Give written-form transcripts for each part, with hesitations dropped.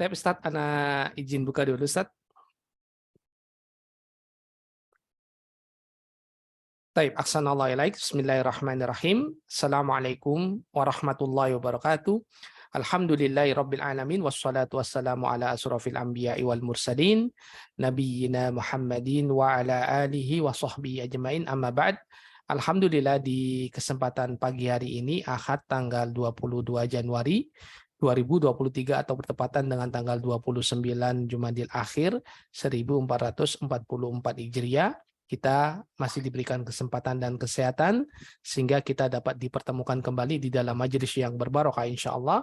Tapi Ustaz, ana izin buka dulu Ustaz. Taib, ahsanallahu ilaik. Bismillahirrahmanirrahim. Assalamualaikum warahmatullahi wabarakatuh. Alhamdulillahi rabbil alamin. Wassalatu wassalamu ala asrafil anbiya'i wal mursalin. Nabiyyina Muhammadin wa ala alihi wa sahbihi ajmain. Amma ba'd. Alhamdulillah di kesempatan pagi hari ini, Ahad tanggal 22 Januari 2023 atau bertepatan dengan tanggal 29 Jumadil Akhir 1444 Hijriah. Kita masih diberikan kesempatan dan kesehatan sehingga kita dapat dipertemukan kembali di dalam majelis yang berbarokah insya Allah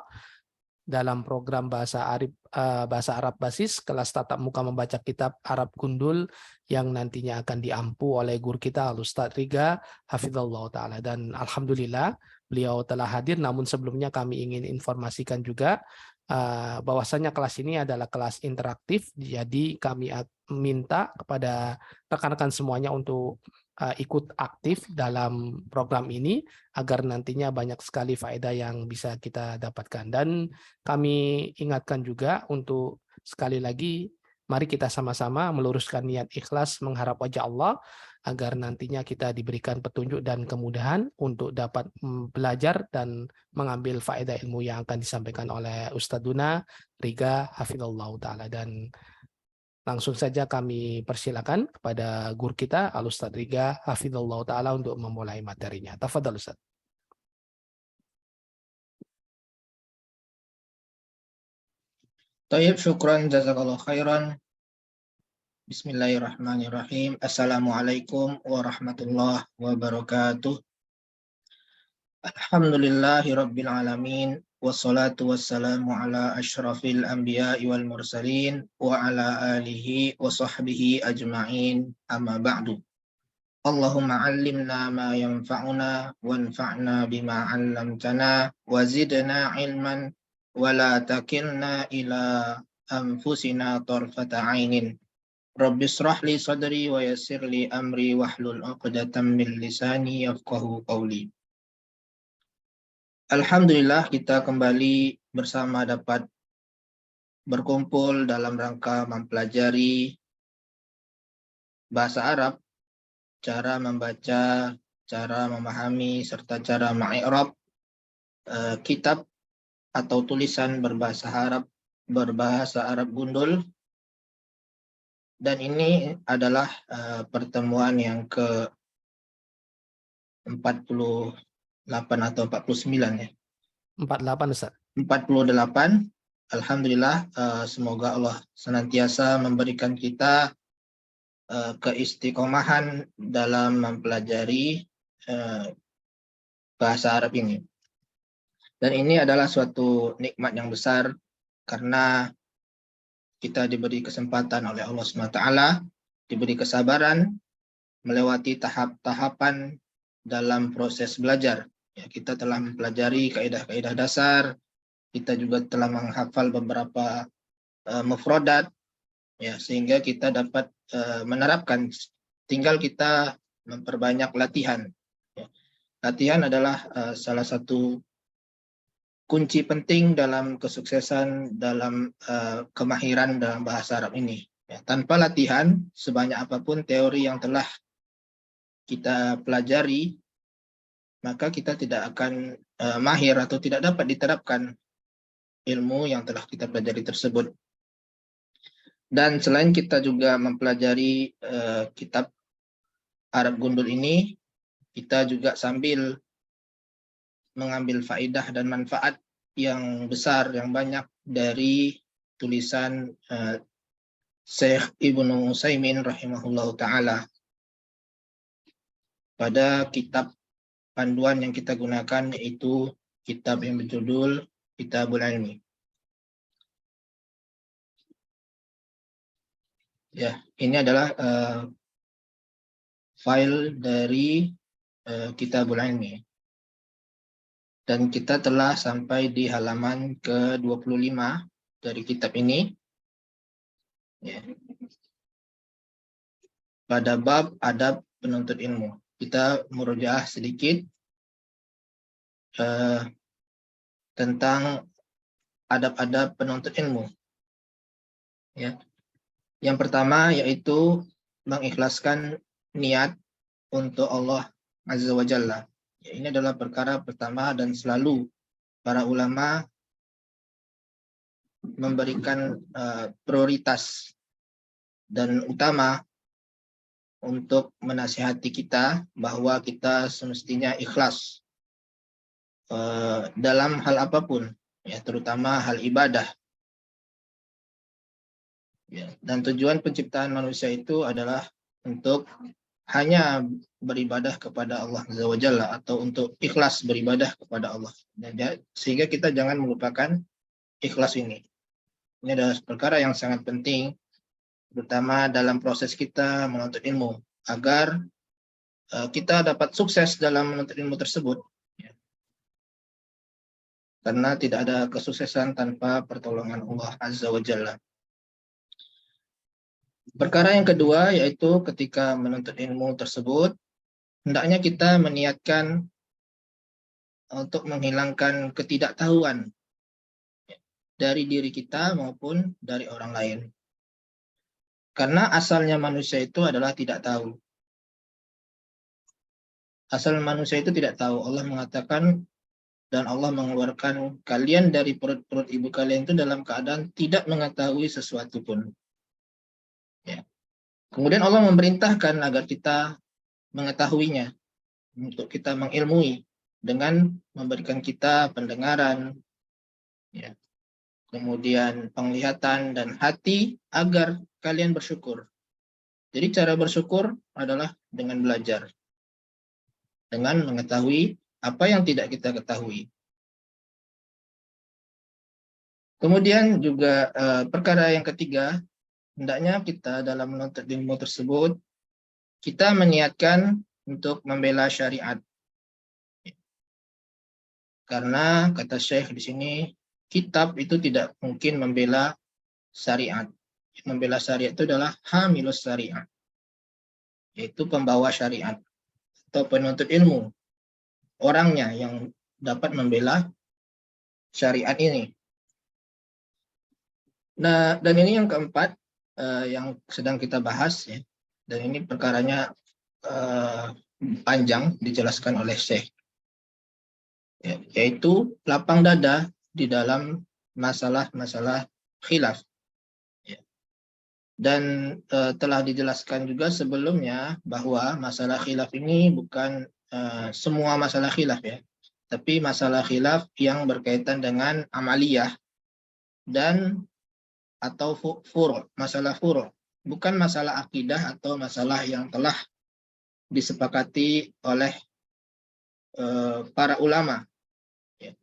dalam program bahasa Arab Basis kelas tatap muka membaca kitab Arab Gundul yang nantinya akan diampu oleh guru kita Al-Ustadz Riga Hafizallah Ta'ala. Dan Alhamdulillah beliau telah hadir, namun sebelumnya kami ingin informasikan juga bahwasanya kelas ini adalah kelas interaktif, jadi kami minta kepada rekan-rekan semuanya untuk ikut aktif dalam program ini agar nantinya banyak sekali faedah yang bisa kita dapatkan. Dan kami ingatkan juga untuk sekali lagi, mari kita sama-sama meluruskan niat ikhlas mengharap wajah Allah agar nantinya kita diberikan petunjuk dan kemudahan untuk dapat belajar dan mengambil faedah ilmu yang akan disampaikan oleh Ustadzuna Riga Hafizallah Ta'ala. Dan langsung saja kami persilakan kepada guru kita Al-Ustadz Riga Hafizallah Ta'ala untuk memulai materinya. Tafadhal Ustadz. Tayyib, syukran, jazakallah khairan. Bismillahirrahmanirrahim. Assalamualaikum warahmatullahi wabarakatuh. Alhamdulillahi rabbil alamin. Wassalatu wassalamu ala ashrafil anbiya'i wal mursalin wa ala alihi wa sahbihi ajma'in, amma ba'du. Allahumma allimna ma yanfa'una wanfa'na bima 'allamtana wa zidna ilman wa la takilna ila anfusina tarfata 'ainin. Rabbi shrah li sadri wa yassir li amri wahlul 'uqdatam min lisani yafqahu qawli. Alhamdulillah kita kembali bersama dapat berkumpul dalam rangka mempelajari bahasa Arab, cara membaca, cara memahami, serta cara mengi'rab kitab atau tulisan berbahasa Arab Gundul. Dan ini adalah pertemuan yang ke-48 atau 49 ya. 48 Ustaz. 48. Alhamdulillah, semoga Allah senantiasa memberikan kita keistiqomahan dalam mempelajari bahasa Arab ini. Dan ini adalah suatu nikmat yang besar karena kita diberi kesempatan oleh Allah SWT, diberi kesabaran melewati tahap-tahapan dalam proses belajar. Ya, kita telah mempelajari kaidah-kaidah dasar, kita juga telah menghafal beberapa mufradat, ya, sehingga kita dapat menerapkan. Tinggal kita memperbanyak latihan. Ya. Latihan adalah salah satu kunci penting dalam kesuksesan dalam kemahiran dalam bahasa Arab ini. Ya, tanpa latihan, sebanyak apapun teori yang telah kita pelajari, maka kita tidak akan mahir atau tidak dapat diterapkan ilmu yang telah kita pelajari tersebut. Dan selain kita juga mempelajari kitab Arab Gundul ini, kita juga sambil mengambil faedah dan manfaat yang besar, yang banyak dari tulisan Syekh Ibnu Utsaimin rahimahullahu ta'ala. Pada kitab panduan yang kita gunakan, yaitu kitab yang berjudul Kitabul Ilmi. Ya, ini adalah file dari Kitabul Ilmi. Dan kita telah sampai di halaman ke-25 dari kitab ini. Ya. Pada bab adab penuntut ilmu. Kita murojaah sedikit tentang adab-adab penuntut ilmu. Ya. Yang pertama yaitu mengikhlaskan niat untuk Allah Azza wa Jalla. Ya, ini adalah perkara pertama dan selalu para ulama memberikan prioritas dan utama untuk menasihati kita bahwa kita semestinya ikhlas dalam hal apapun, ya, terutama hal ibadah. Ya, dan tujuan penciptaan manusia itu adalah untuk hanya beribadah kepada Allah Azza wa Jalla, atau untuk ikhlas beribadah kepada Allah. Sehingga kita jangan melupakan ikhlas ini. Ini adalah perkara yang sangat penting, terutama dalam proses kita menuntut ilmu, agar kita dapat sukses dalam menuntut ilmu tersebut. Ya. Karena tidak ada kesuksesan tanpa pertolongan Allah Azza wa Jalla. Perkara yang kedua yaitu ketika menuntut ilmu tersebut, hendaknya kita meniatkan untuk menghilangkan ketidaktahuan dari diri kita maupun dari orang lain. Karena asalnya manusia itu adalah tidak tahu. Asal manusia itu tidak tahu. Allah mengatakan, dan Allah mengeluarkan kalian dari perut-perut ibu kalian itu dalam keadaan tidak mengetahui sesuatu pun. Ya. Kemudian Allah memerintahkan agar kita mengetahuinya, untuk kita mengilmui dengan memberikan kita pendengaran, ya, kemudian penglihatan dan hati agar kalian bersyukur. Jadi cara bersyukur adalah dengan belajar, dengan mengetahui apa yang tidak kita ketahui. Kemudian juga perkara yang ketiga, hendaknya kita dalam menuntut ilmu tersebut, kita meniatkan untuk membela syariat. Karena kata Syekh di sini, kitab itu tidak mungkin membela syariat. Membela syariat itu adalah hamilus syariat, yaitu pembawa syariat atau penuntut ilmu, orangnya yang dapat membela syariat ini. Nah, dan ini yang keempat yang sedang kita bahas, ya. Dan ini perkaranya panjang dijelaskan oleh Syekh, ya, yaitu lapang dada di dalam masalah-masalah khilaf. Ya. Dan telah dijelaskan juga sebelumnya bahwa masalah khilaf ini bukan semua masalah khilaf, ya, tapi masalah khilaf yang berkaitan dengan amaliyah dan atau masalah furu', bukan masalah akidah atau masalah yang telah disepakati oleh para ulama. Ya.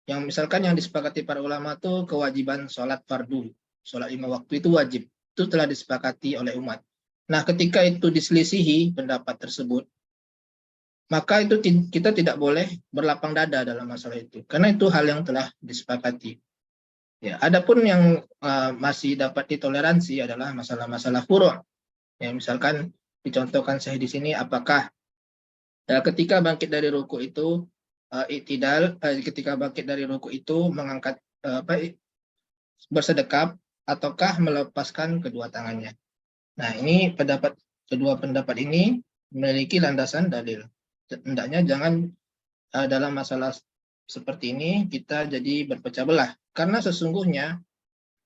Yang misalkan yang disepakati para ulama itu kewajiban sholat fardu, sholat 5 waktu itu wajib, itu telah disepakati oleh umat. Nah, ketika itu diselisihi pendapat tersebut, maka itu kita tidak boleh berlapang dada dalam masalah itu, karena itu hal yang telah disepakati. Ya, adapun yang masih dapat ditoleransi adalah masalah-masalah furu'. Ya, misalkan dicontohkan saya di sini, apakah ketika bangkit dari ruku itu ketika bangkit dari ruku itu mengangkat bersedekap ataukah melepaskan kedua tangannya. Nah, ini kedua pendapat ini memiliki landasan dalil. Hendaknya jangan dalam masalah seperti ini kita jadi berpecah belah, karena sesungguhnya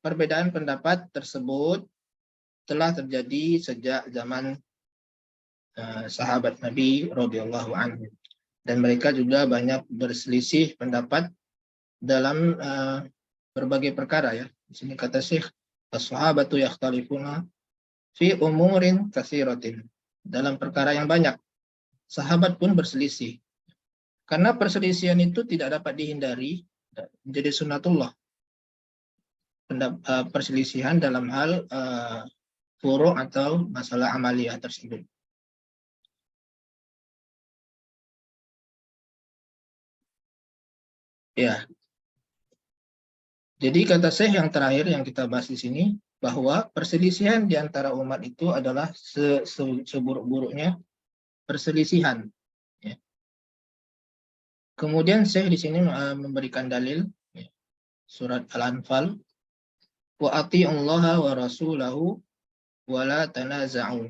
perbedaan pendapat tersebut telah terjadi sejak zaman sahabat Nabi radhiyallahu anhu, dan mereka juga banyak berselisih pendapat dalam berbagai perkara, ya. Di sini kata Syekh, as-sahabatu yakhtalifuna fi umurin katsiratin, dalam perkara yang banyak sahabat pun berselisih. Karena perselisihan itu tidak dapat dihindari, menjadi sunnatullah. Perselisihan dalam hal furu' atau masalah amaliyah tersebut. Ya. Jadi kata Syekh yang terakhir yang kita bahas di sini, bahwa perselisihan di antara umat itu adalah seburuk-buruknya perselisihan. Ya. Kemudian Syekh di sini memberikan dalil, ya, surat Al-Anfal wa ati'ullaha wa rasulahu wa la tanaza'u.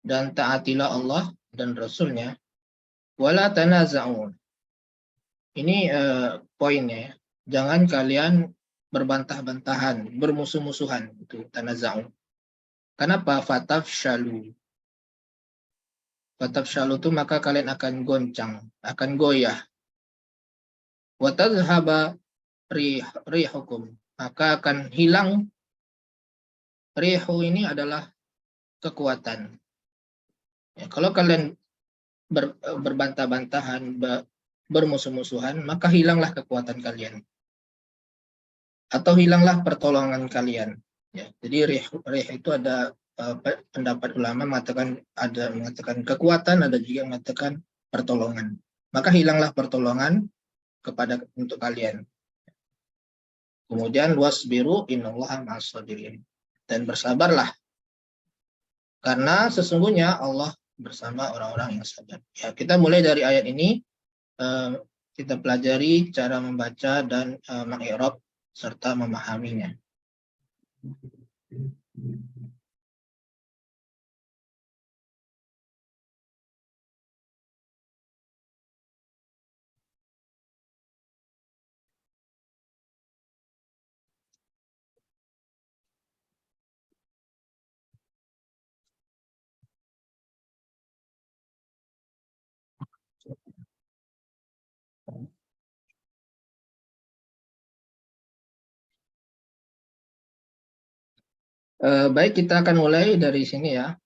Dan taatilah Allah dan Rasulnya, wa la tanaza'u. Ini poinnya ya. Jangan kalian berbantah-bantahan, bermusuh-musuhan, itu tanaza'u. Kenapa? Fatafshalu. Fatafshalu itu maka kalian akan goncang, akan goyah. Wa tadhhaba rihukum. Maka akan hilang. Rihu ini adalah kekuatan. Ya, kalau kalian berbantah-bantahan, bermusuh-musuhan, maka hilanglah kekuatan kalian. Atau hilanglah pertolongan kalian. Ya, jadi rih itu ada pendapat ulama mengatakan, ada mengatakan kekuatan, ada juga mengatakan pertolongan. Maka hilanglah pertolongan untuk kalian. Kemudian wasbiru innallaha ma'as sabirin. Dan bersabarlah, karena sesungguhnya Allah bersama orang-orang yang sabar. Ya, kita mulai dari ayat ini, kita pelajari cara membaca dan mengi'rab serta memahaminya. Baik, kita akan mulai dari sini ya.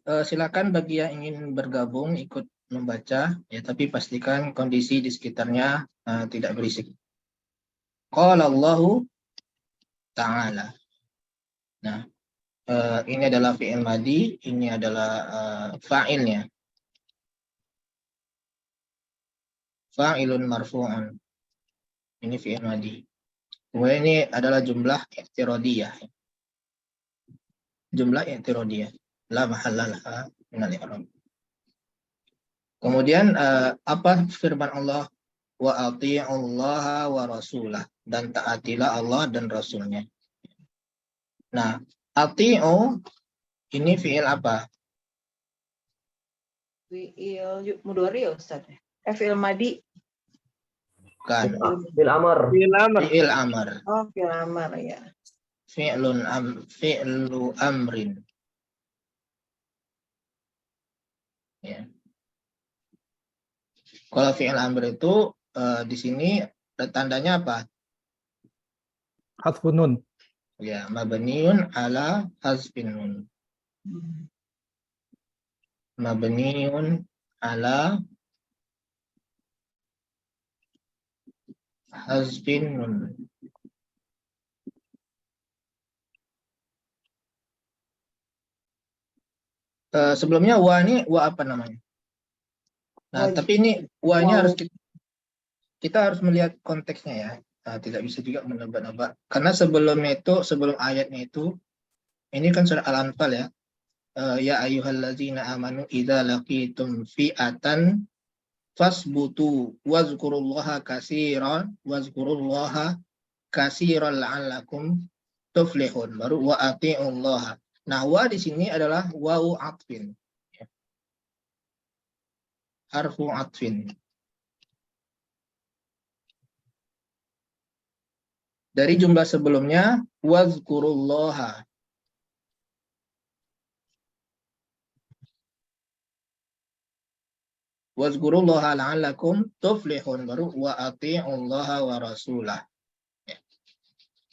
Silakan bagi yang ingin bergabung ikut membaca ya, tapi pastikan kondisi di sekitarnya tidak berisik. Qala Allahu ta'ala. Nah, ini adalah fi'il madi, ini adalah fa'ilnya. Fa'ilun marfu'un. Ini fi'il madi. Kemudian ini adalah jumlah i'tiradiyah. Jumlah i'tiradiyah. La mahalla laha minal i'rab. Kemudian apa firman Allah? Wa ati'ullaha wa rasulah. Dan taatilah Allah dan Rasulnya. Nah, ati'u ini fi'il apa? Fi'il mudhari ya Ustaz? Fi'il madi. Kan. Fi'il amar. Fi'il amar. Oh, fi'il amar ya. Fi'lu amrin. Ya. Kalau fi'il amr itu di sini tandanya apa? Hadfun nun. Ya, mabniun ala hazfin nun. Mabniun ala hazfin nun. Sebelumnya wa ini wa apa namanya? Nah, tapi ini wa-nya harus kita harus melihat konteksnya ya. Nah, tidak bisa juga menebak-nebak. Karena sebelumnya itu, sebelum ayatnya itu, ini kan surah Al-Anfal ya. Ya ayyuhallazina amanu idza laqitum fi'atan fasbutu wazkurullaha katsiran la'allakum tuflihun. Baru wa ati'ullaha. Nah, wa di sini adalah wa'u atfin. Harfu atfin. Dari jumlah sebelumnya, wazkurullaha. Wazkurullaha la'allakum tuflihun. Baru wa ati'ullaha wa rasulah. Ya.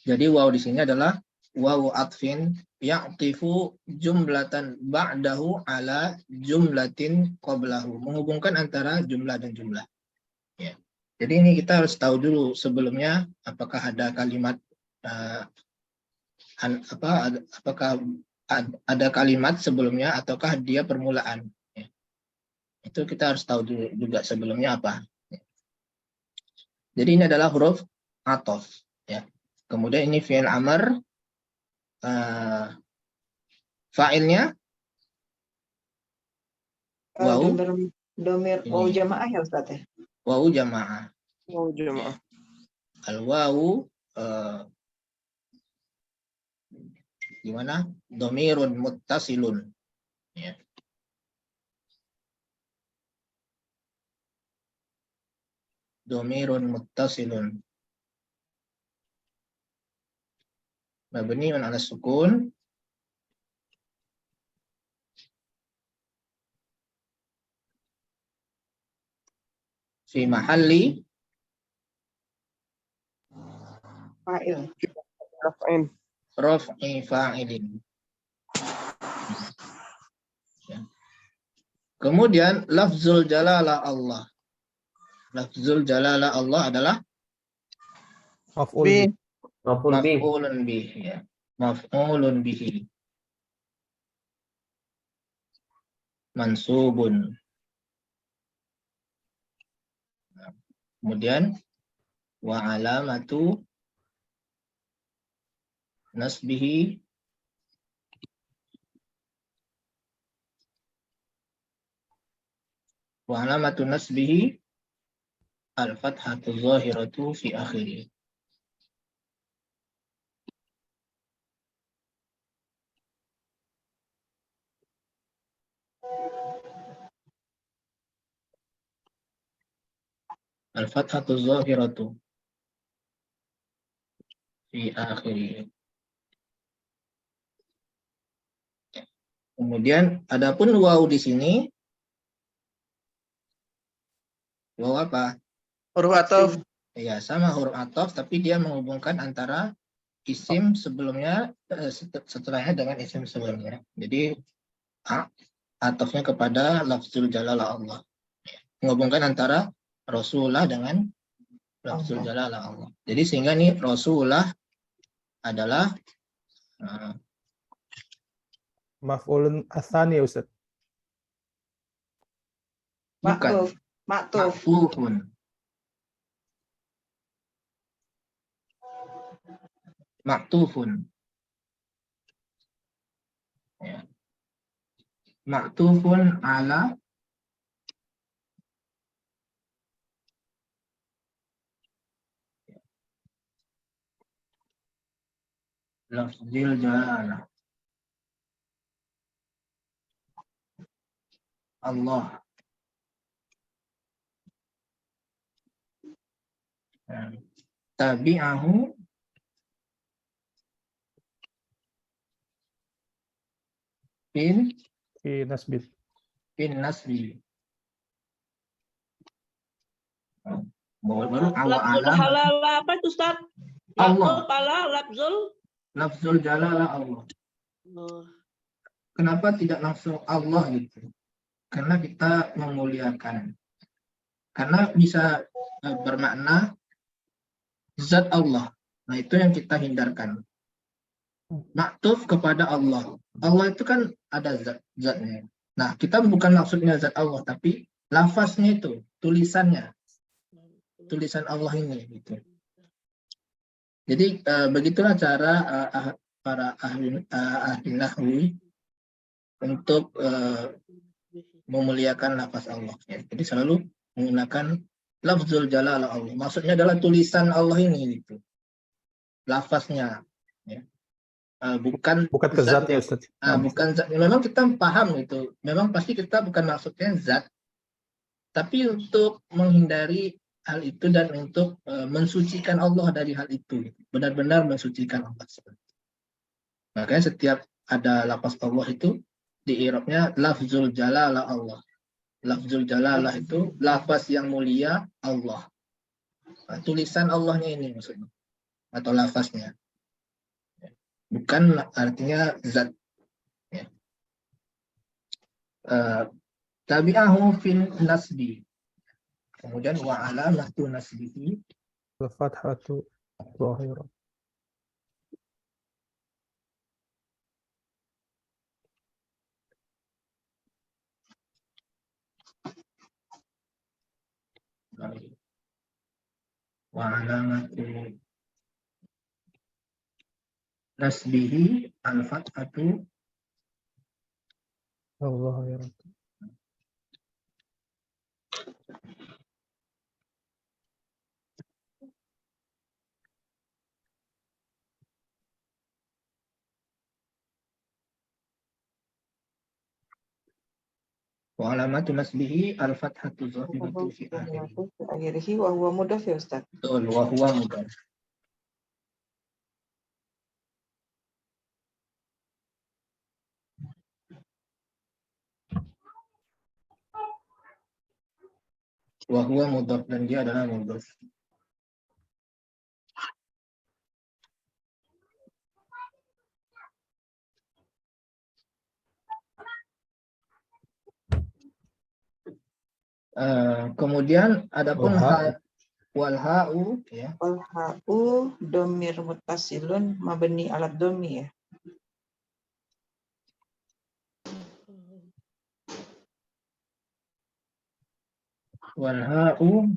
Jadi waw di sini adalah waw atfin ya'tifu jumlatan ba'dahu ala jumlatin qablahu. Menghubungkan antara jumlah dan jumlah. Ya. Jadi ini kita harus tahu dulu sebelumnya apakah ada kalimat apakah ada kalimat sebelumnya ataukah dia permulaan. Ya. Itu kita harus tahu dulu juga sebelumnya apa. Ya. Jadi ini adalah huruf athof. Ya. Kemudian ini fi'il amr. Fa'ilnya Domir waw jamaah ya Ustaz ya? Waw jamaah. Oh, jamaah. Al-wawu gimana? Domirun muttasilun. Ya. Domirun muttasilun. Mabniun ala sukun. Fi mahalli Fa'il. Raf'in. raf'i fa'ilin. Ya. Kemudian lafzul jalalah Allah. Lafzul jalalah Allah adalah Maf'ul Bi. bih. maf'ulun bih, ya. Maf'ulun bihi. Mansubun. Kemudian wa alamatu nasbihi al-fathatu zahiratu fi akhirih. Al-fathatu zahiratu fi akhirih. Kemudian adapun waw di sini, waw apa? Huruf ataf. Ya, sama huruf ataf, tapi dia menghubungkan antara isim sebelumnya setelahnya dengan isim sebelumnya. Jadi atafnya kepada lafzul jalalah Allah. Menghubungkan antara Rasulullah dengan lafzul jalalah Allah. Jadi sehingga nih Rasulullah adalah Maf'ulun asani ya Ustaz. bukan Maktuf. ma'tufun. Ma'tufun. Ya. Ma'tufun ala lafzil jalalah Allah. Tabi'ahu bin Nasbit. nasbi. Baru Lafzul halal apa itu Ustaz? Allah. Lafzul Lafzul jalalah Allah. Kenapa tidak langsung Allah gitu? Karena kita memuliakan. Karena bisa bermakna zat Allah. Nah, itu yang kita hindarkan. Maktuf kepada Allah. Allah itu kan ada zatnya. Nah, kita bukan maksudnya zat Allah, tapi lafaznya itu, tulisannya. Tulisan Allah ini gitu. Jadi begitulah cara para ahli nahwi untuk memuliakan lafaz Allah. Ya. Jadi selalu menggunakan lafzul jalalah Allah. Maksudnya adalah tulisan Allah ini gitu. Lafaznya. Ya. Bukan ke zatnya Ustaz. Bukan zatnya. Memang kita paham itu. Memang pasti kita bukan maksudnya zat. Tapi untuk menghindari hal itu dan untuk mensucikan Allah dari hal itu. Benar-benar mensucikan Allah. Makanya setiap ada lafaz Allah itu di i'rabnya lafzul jalalah Allah. Lafzul jalalah itu lafaz yang mulia Allah. Nah, tulisan Allahnya ini maksudnya. Atau lafaznya. Bukan artinya zat. Ya. Tabi'ahu fil nasbi. Kemudian wa alamatu nasbihi Al-fathatu zahirah. wa alamatu nasbihi al-fathatu Al-zahirah. Wa alamatu nasbihi al-fathatu zahiratu fi akhirih. akhirih wa huwa mudhaf ya Ustaz. Betul, wa huwa mudhaf. Wa huwa mudhaf dan dia adalah mudhaf. Kemudian adapun wal ha'u ya. Wal ha'u domir muttasilun mabni alat domi ya. Wal ha'u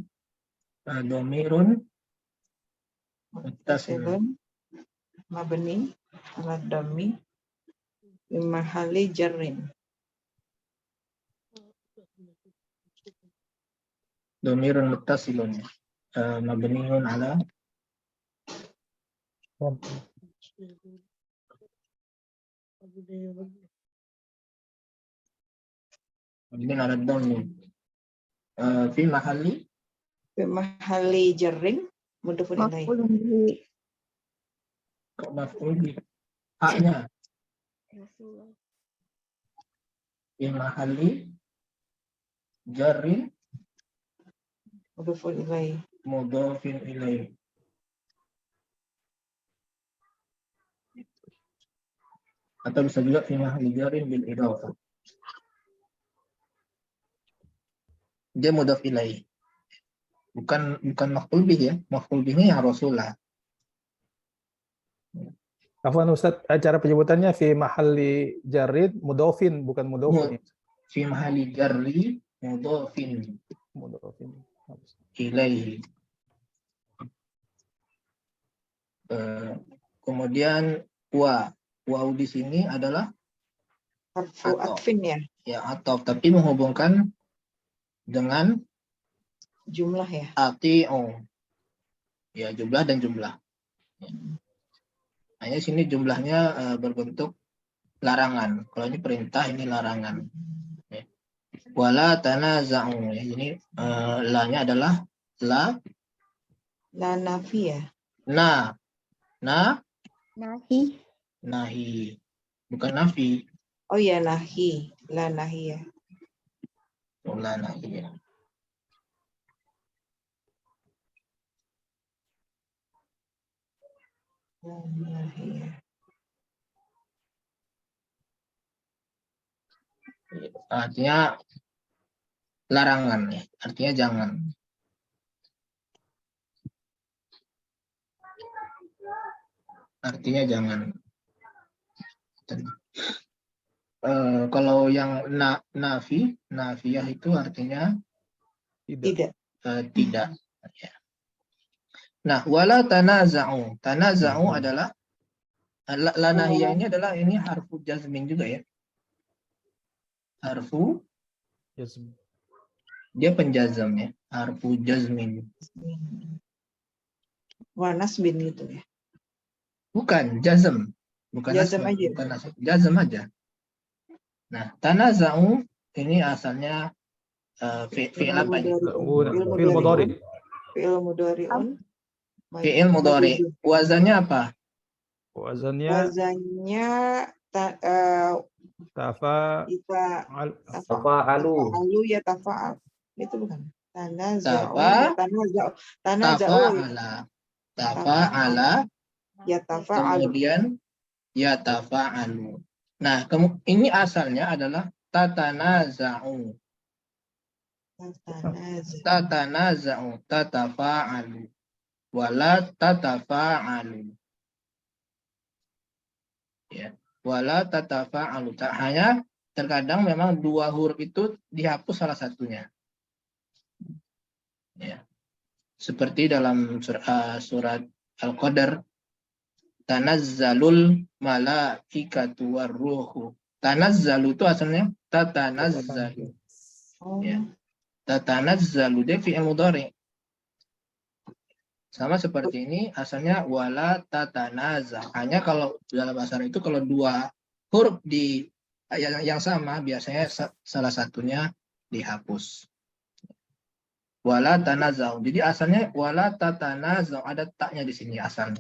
domirun muttasilun Mabni alat domi mahali jarrin. domirun muttasilun mabniun ala mabniun ala dhammi fi Mahali jarrin mudhafun ilaih. kok maf'ul bi haknya fi mahalli jarrin Mudhafun ilaih. mudhafin ilaih. Atau bisa juga fi mahalli jarrin bil idhafah. Dia mudhaf ilaih. Bukan maf'ul bih ya. Maf'ul bihnya yang Rasulullah. Afwan Ustaz, cara penyebutannya fi mahalli jarid mudhofin bukan mudhofin. Fi mahalli jarri mudhafin Mudhofin. ilaihi. Kemudian waw di sini adalah Harfu atfin ya. ya atau tapi menghubungkan dengan Jumlah ya. ati'u. Ya, jumlah dan jumlah. Hanya sini jumlahnya berbentuk larangan. Kalau ini perintah, ini larangan. Ya. Wala tanaza'u. Ya, ini la-nya adalah la Nafi ya. Nahi. Bukan nafi. Oh ya nahi. La nahi ya. La nahi ya. La nahi ya. Artinya larangan ya. Artinya jangan. Artinya jangan. Kalau yang nafiyah itu artinya Tidak. tidak. Ya. Nah, wala tanaza'u. Tanaza'u adalah la nahiyah ini adalah ini harfu jazmin juga ya. Harfu Jazm. dia penjazam ya. Harfu jazmin. Wa nasbin gitu ya. Bukan jazm. Bukan Jazm nasb, aja. bukan nasb. Jazm aja. Nah, tanaza'u ini asalnya fi'il apa ini? Fi'il mudhari. Fi'il mudhari'un. Fi'il mudhari. Wazannya apa? Wazannya Wazannya tafa'alu. Alu ya tafa'al. Itu bukan. Tanaza'u. Tafa'ala. Ya tafa'alu. Kemudian ya tafa'alu. Nah, ini asalnya adalah tatanaza'u. Tatanaza'u, tatafa'alu. Wala tatafa'alu. Ya, wala tatafa'alu. Hanya terkadang memang dua huruf itu dihapus salah satunya. Ya. Seperti dalam surat Al-Qadar, tanazzalul malaikatu warruhu. Tanazzalu itu asalnya tatanazzalu. Ya. Tatanazzalu dia fi'il mudhari. Sama seperti ini asalnya wala tatanaza. Hanya kalau dalam bahasa Arab itu kalau dua huruf yang sama biasanya salah satunya dihapus. Wala tanazau. Jadi asalnya wala tatanazau, ada taknya di sini asal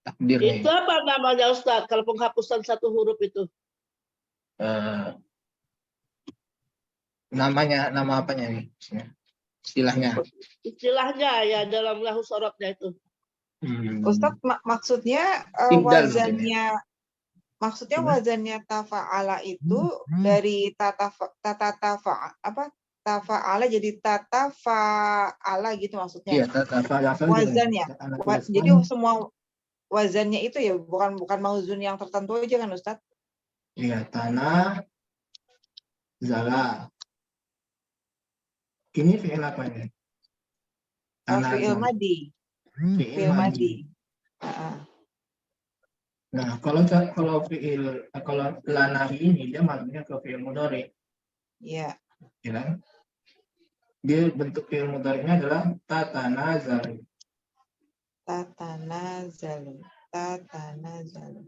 takdirnya. Itu apa namanya Ustaz? Kalau penghapusan satu huruf itu? Namanya, nama apanya nih? Istilahnya. Istilahnya ya dalam nahwu sorobnya itu. Ustadz, maksudnya Ibdal wazannya, maksudnya Gimana? wazannya tafa'ala itu dari tafa'ala jadi tatafa'ala gitu maksudnya. Iya, tafa'ala. Wazannya. Jadi semua wazannya itu ya bukan mauzun yang tertentu aja kan Ustadz? Iya, tanah zala. Ini fi'il apa ini? Fi'il madi. Fi'il madi. Nah, kalau lanahi ini dia maksudnya ke fi'il mudhari. Iya. Ya kan? Dia bentuk fi'il mudhari'nya adalah tatanazalu. Tatanazalu. Tatanazalu.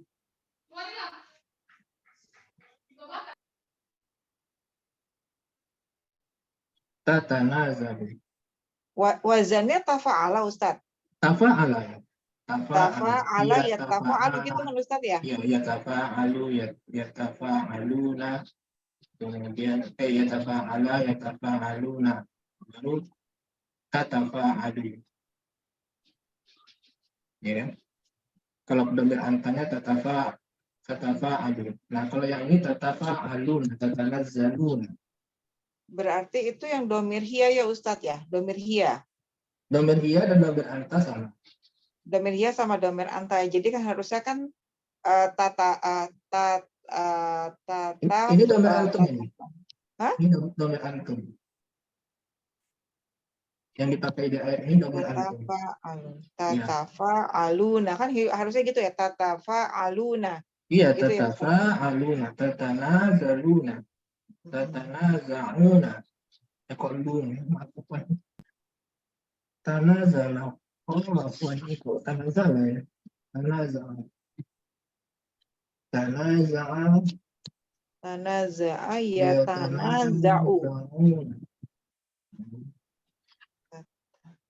Tatanazalu. Wazannya tafa'ala Ustadz. Tafa'ala ya. Tafa'ala ya tafa'alu gitu kan Ustadz ya? Iya, ya tafa'alu, ya tafa'aluna. Kemudian ya tafa'ala, ya tafa'aluna. Baru tatafa'alu. Ya kan? Kalau dhamir antanya tatafa'alu. Nah, kalau yang ini tatafa'aluna, tatanazzaluna. Berarti itu yang domir hia ya Ustadz ya? Domir hia. Domir hia dan domir anta sama. Domir hia sama domir anta. Jadi kan harusnya kan Ini domir antum ini. Hah? Ini domir antum. Yang dipakai di ayat ini domir antum. Tatafa'aluna. Kan harusnya gitu ya. Tatafa'aluna. Iya, gitu ya, tatafa'aluna, tatanazaluna, tatanaza'una. Yaqulun, apa? Tanazala. Oh, apa itu? Tanazala ya. Tanazala. Tanaza'a. Tanaza'a ya tanaza'u.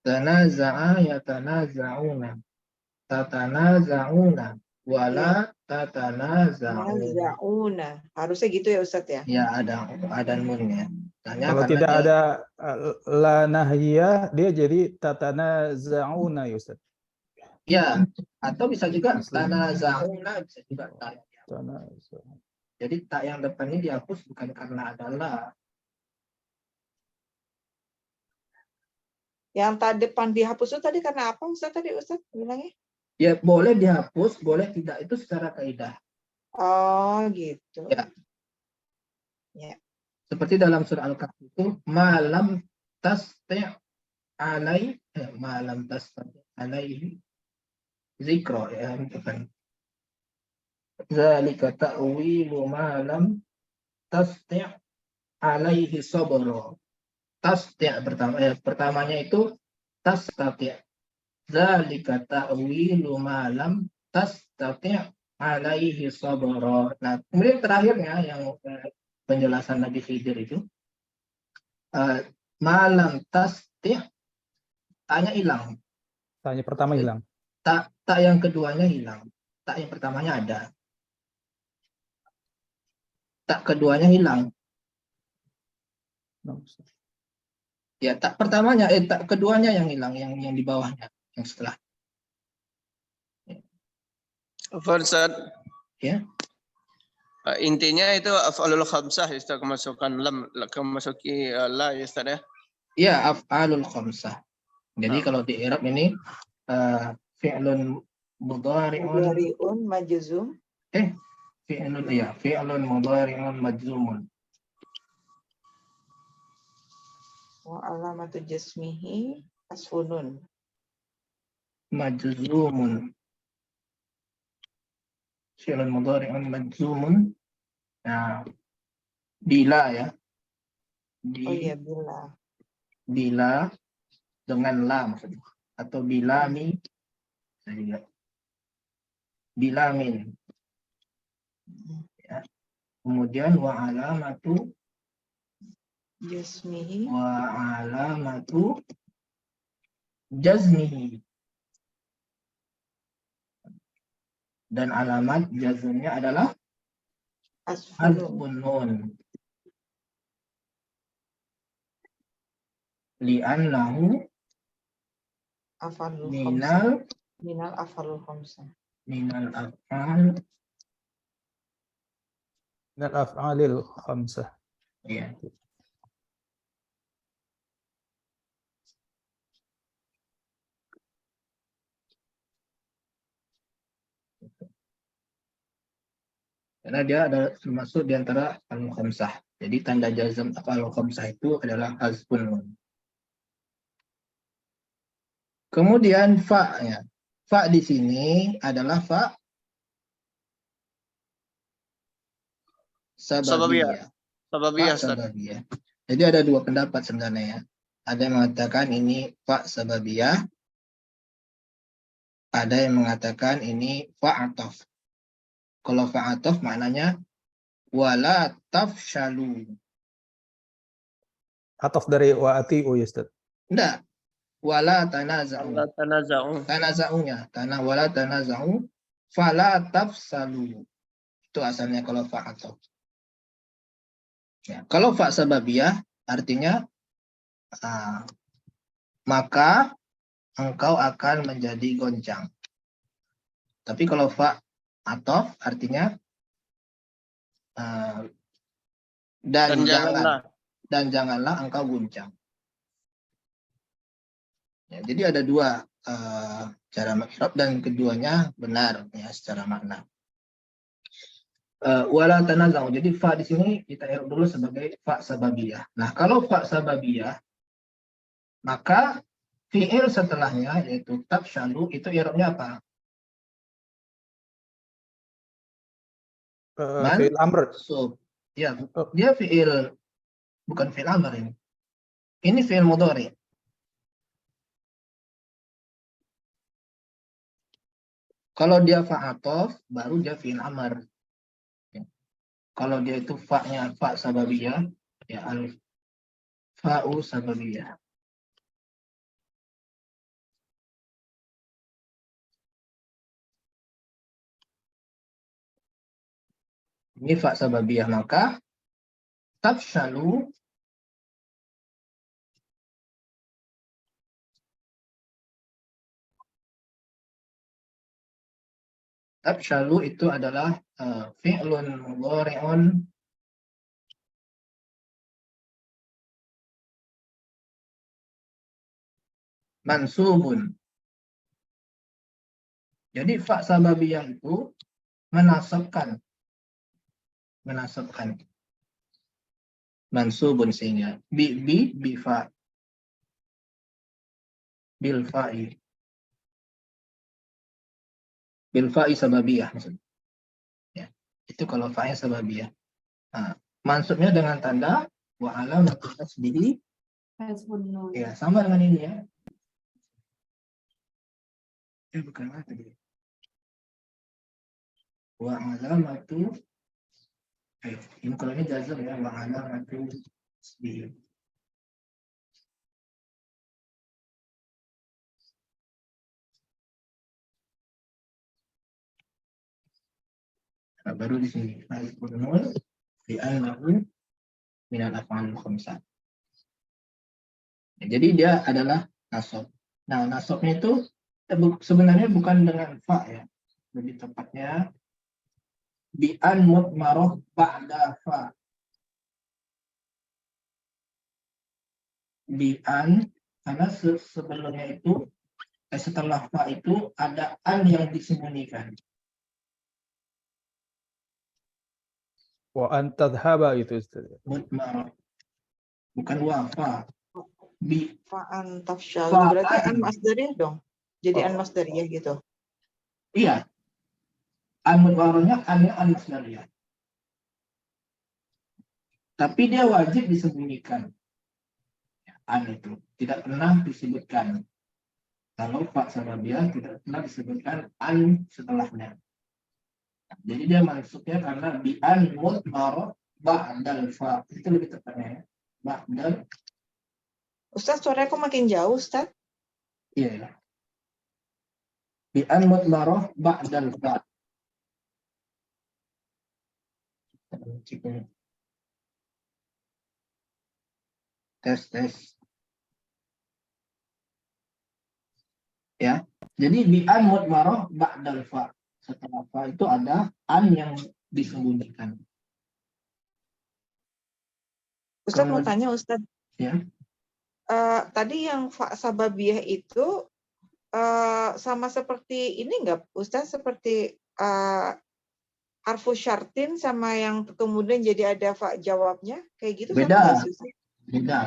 Tanaza'a ya tanaza'una. Tatanaza'una. Wala tatanaza'una. Harusnya gitu ya Ustadz ya? Ya, ada nunnya. Kalau tidak ada la nahiyah, dia jadi tatanaza'una ya Ustaz. Ya, atau bisa juga tanaza'una, bisa juga tak. Jadi tak yang depan ini dihapus bukan karena ada la. Yang depan dihapus itu tadi karena apa Ustaz tadi Ustaz bilangnya? Ya, boleh dihapus, boleh tidak, itu secara kaidah. Oh, gitu. Ya. Ya. Seperti dalam surah Al-Kahf itu malam tasti' alaihi zikra, ya, itu kan. Zalika ta'wilu malam tasti' alaihi sabra. Tasti' pertamanya itu tastati'. Zalika ta'wilu malam tastati' alaihi sabra. Nah, kemudian terakhirnya yang penjelasan Nabi Khidir itu malam tasti' taknya hilang. Taknya pertama hilang. Tak yang keduanya hilang. Tak yang pertamanya ada. Tak keduanya hilang. Ya, tak pertamanya tak keduanya yang hilang, yang di bawahnya, yang setelah. Ustaz. Ya. Intinya itu af'alul khamsah Ustaz, kemasukan lam, kemasuki la ya Ustaz ya. Iya, af'alul khamsah. Jadi kalau di i'rab ini fi'lun mudhari'un majzum. Fi'lun mudhari'un majzumun. Wa alamatu jasmihi asfunun. Majzumun. Fi'lun mudhari'un majzumun. Nah, bila ya. Oh iya, bila. Bila dengan la maksudnya. Atau bila mi. Bila min. Ya. Kemudian wa alamatu Jasmihi. jazmihi. Dan alamat jazmnya adalah Asfalun. hadfun nun. Li'annahu Afalul khamsah. minal Afalul khamsah. af'al. Min al-af'alil khamsah. Ya. Karena dia ada termasuk di antara al-khamsah. Jadi tanda jazm al-khamsah itu adalah hazfun nun. Kemudian fa-nya. Fa di sini adalah fa sababiyah. Sababiyah, Fa Ustaz. sababiyah. Jadi ada dua pendapat sebenarnya ya. Ada yang mengatakan ini fa sababiyah. Ada yang mengatakan ini fa ataf. Kalau fa ataf maknanya wala tafshalu. Ataf dari wa ati'u ya Ustaz. Enggak. Wala tanaza'u. Allah tanaza'u. Tanaza'unya. Wala tanaza'u. Fala tafsalu. Itu asalnya kalau fa ataf. Ya, kalau fa sababiyah artinya maka engkau akan menjadi goncang. Tapi kalau fa ataf artinya dan janganlah engkau guncang. Ya, jadi ada dua cara mengi'rab dan keduanya benar ya secara makna. Wala tanaza'u. Jadi fa di sini kita i'rab dulu sebagai fa sababiyah. Nah, kalau fa sababiyah maka fi'il setelahnya yaitu tafshalu itu i'rabnya apa? Fi'il amr. Mansub. Ya, dia fi'il bukan fi'il amr ini. Ini fi'il mudhari. Kalau dia fa'atof, baru dia fi'il amr. Ya. Kalau dia itu fa-nya fa sababiyah, ya al-fa'u sababiyah. Ini fa sababiyah, maka tafshalu itu adalah fi'lun mudhari'un mansubun. Jadi fa sababiyah itu menasabkan mansubun sehingga bi fa bil fa'i sababiyah maksudnya. Ya, itu kalau fa'nya sababiyah. Nah, mansubnya dengan tanda wa alamatu tasbihi. Ya, sama dengan ini ya. Bukan tadi. Wa alamatu ini kalau ini jazm ya, wa alamatu tasbihi. Nah, baru di sini hazfun nun di annahu min al-af'al khamsah. Jadi dia adalah nasab. Nah, nasabnya itu sebenarnya bukan dengan fa ya. Lebih tepatnya bi an mudmarah ba'da fa. Bi an karena sebelumnya itu setelah fa itu ada an yang disembunyikan. Wa an tadhhaba itu Ustaz. Mudmarah. Bukan wa fa. Bi Fa'an tafshalu. Berarti an masdariyah dong. Jadi an masdariyah gitu. iya. An mudmarahnya an masdariyah. Tapi dia wajib disembunyikan. An itu tidak pernah disebutkan. Kalau fa sababiyah tidak pernah disebutkan an setelahnya. Jadi dia mansubnya karena bi'an mudmarah ba'dal fa. Itu lebih tepatnya ya. Ba'dal, Ustaz, suaranya kok makin jauh, Ustaz? iya ya. Bi'an mudmarah ba'dal fa. Tes. Ya. Jadi bi'an mudmarah ba'dal fa. Setelah fa itu ada an yang disembunyikan. Ustaz mau Kemudian- tanya, Ustaz. Ya. Tadi yang fa sababiyah itu sama seperti ini nggak, Ustaz? Seperti harfu syartin sama yang kemudian jadi ada fa jawabnya, kayak gitu sama Beda. nggak sih, Ustaz? Beda.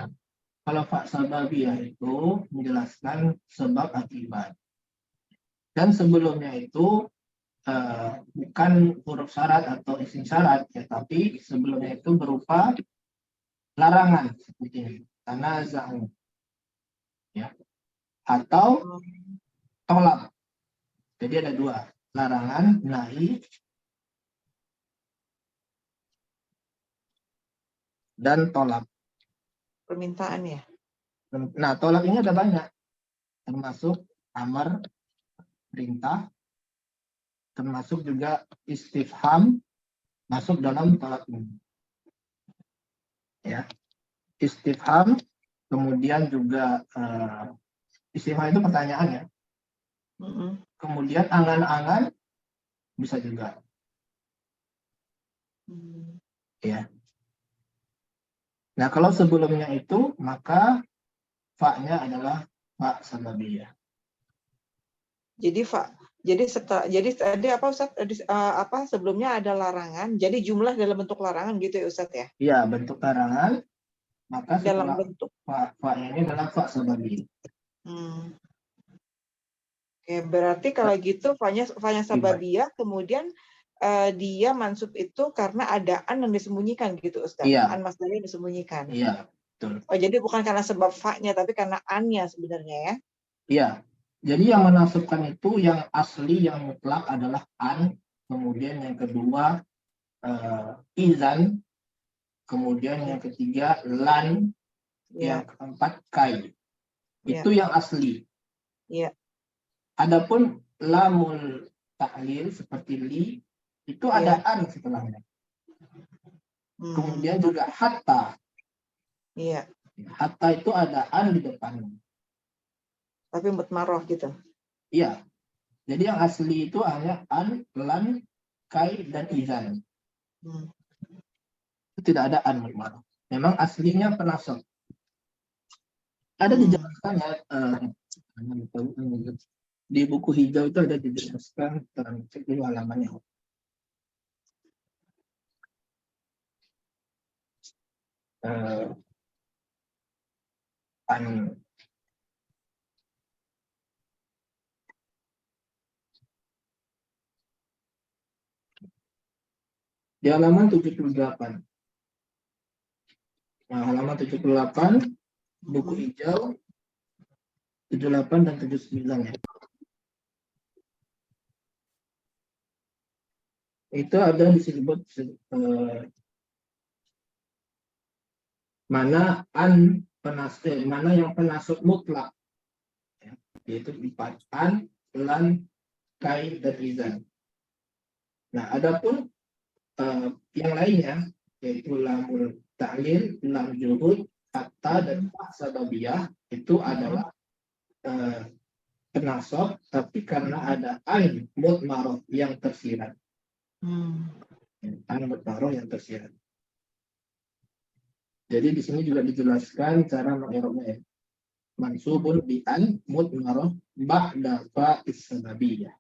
Kalau fa sababiyah itu menjelaskan sebab akibat. Dan sebelumnya itu bukan huruf syarat atau isim syarat, ya, tapi sebelumnya itu berupa larangan seperti ini. Tanaza'u, ya, atau tolak. Jadi ada dua, larangan, nahi, dan tolak. Permintaan ya. Nah, tolak ini ada banyak, termasuk amar, perintah, termasuk juga istifham, masuk dalam tolak ini. Ya, istifham, kemudian juga istifham itu pertanyaan ya. Kemudian angan-angan bisa juga. Ya. Nah, kalau sebelumnya itu maka fa-nya adalah fa sababiyah. Jadi tadi apa Ustaz? Sebelumnya ada larangan. Jadi jumlah dalam bentuk larangan gitu ya Ustaz ya? Iya, bentuk larangan, maka Dalam setelah bentuk. fa-nya ini adalah fa sababiyah. Oke, berarti kalau gitu fa-nya sababiyah, kemudian dia mansub itu karena ada an yang disembunyikan gitu Ustaz. Iya. An masdarnya disembunyikan. Iya, betul. Oh, jadi bukan karena sebab fa-nya tapi karena an-nya sebenarnya ya? Iya. Jadi yang menasabkan itu yang asli yang mutlak adalah an, kemudian yang kedua izan, kemudian yang ketiga lan, yang keempat kai. Itu yang asli. Iya. Adapun lamul ta'lil seperti li itu ada an setelahnya. Kemudian juga hatta. Iya. Hatta itu ada an di depannya. Tapi mutmaroh gitu. Iya. Jadi yang asli itu hanya an, lan, kai, dan izan. Itu tidak ada an mutmaroh. Memang aslinya penasab. Ada dijelaskan ya, di buku hijau itu ada dijelaskan, cek dulu halamannya. Di halaman 78. Nah, halaman 78, buku hijau, 78 dan 79 ya. Itu ada disebut mana an penasab, mana yang penasab mutlak, ya, yaitu 4 an, lan, kai, dan izan. Nah, adapun yang lainnya yaitu lamul ta'lil, lam juhud, hatta, dan fa sababiyah itu adalah penasab tapi karena ada ain mudmarah yang tersirat. Ain mudmarah yang tersirat. Jadi di sini juga dijelaskan cara mengi'rabnya. Mansubun bi an mudmarah ba'da fa sababiyah.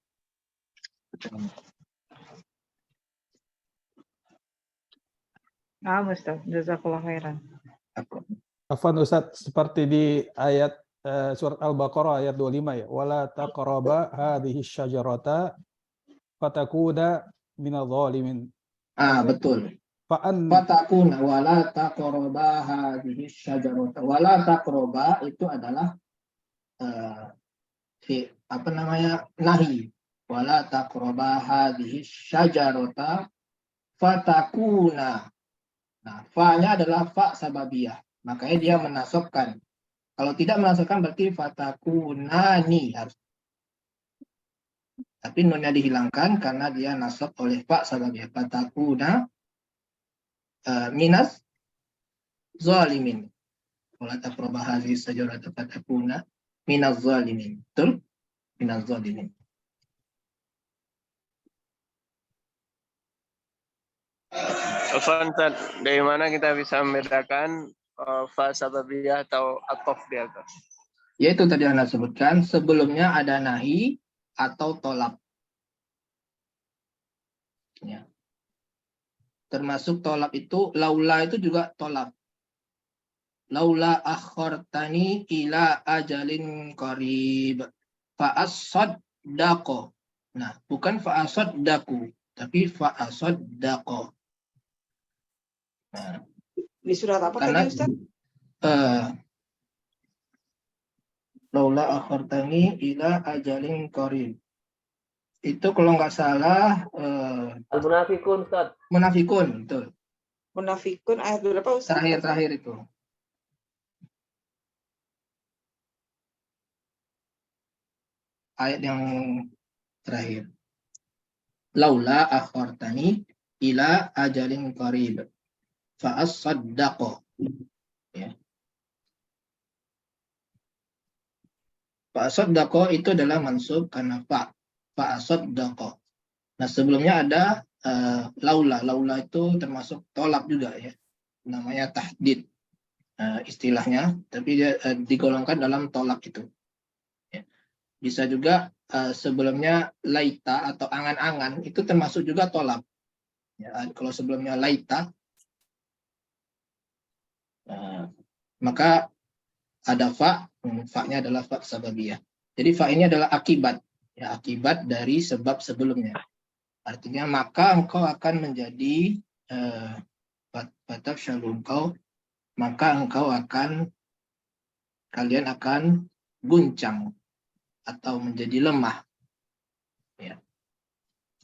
Ustaz, jazakallah khairan. Afwan Ustaz, seperti di ayat surat Al-Baqarah ayat 25 ya. Wala taqraba hadhihi syajarata fatakuna minadh dhalimin. Betul. Fa'an Fatakuna wala taqraba hadhihi syajarata. Wala taqraba itu adalah nahi. wala taqraba hadhihi syajarata fatakuna. Nah, fa-nya adalah fa sababiyah. Makanya dia menasabkan. Kalau tidak menasabkan berarti fatakunani harus. Tapi nunnya dihilangkan karena dia nasab oleh fa sababiyah. Fatakuna minas zalimin. Wala taqraba hadhihi syajarata fatakuna minaz zalimin. Betul? Minaz zalimin. Afwan, Ustaz, dari mana kita bisa membedakan fa sababiyah atau atof di atas? Yaitu tadi Anda sebutkan, sebelumnya ada nahi atau tolak. Ya. Termasuk tolak itu, laula itu juga tolak. Laula akhortani ila ajalin qarib fa'asaddaqo. Nah, bukan fa'asaddaku, tapi fa'asaddaqo. Nah, Di surat apa karena tadi Ustaz? laula akhortani ila ajalin qarib. Itu kalau nggak salah Al-Munafikun, Ustaz. Munafikun, betul. Munafikun ayat berapa Ustaz? Terakhir itu. Ayat yang terakhir. Laula akhortani ila ajalin qarib fa'asaddaqo. Ya. Fa'asaddaqo itu adalah mansub karena fa'asaddaqo. Nah, sebelumnya ada laula. Laula itu termasuk tolak juga ya. Namanya tahdid istilahnya, tapi dia digolongkan dalam tolak itu. Ya. Bisa juga sebelumnya laita atau angan-angan itu termasuk juga tolak. Ya, kalau sebelumnya laita maka ada fa-nya adalah fa sababiyah. Jadi fa ini adalah akibat, ya, akibat dari sebab sebelumnya. Artinya maka engkau akan menjadi kalian akan guncang atau menjadi lemah. Ya.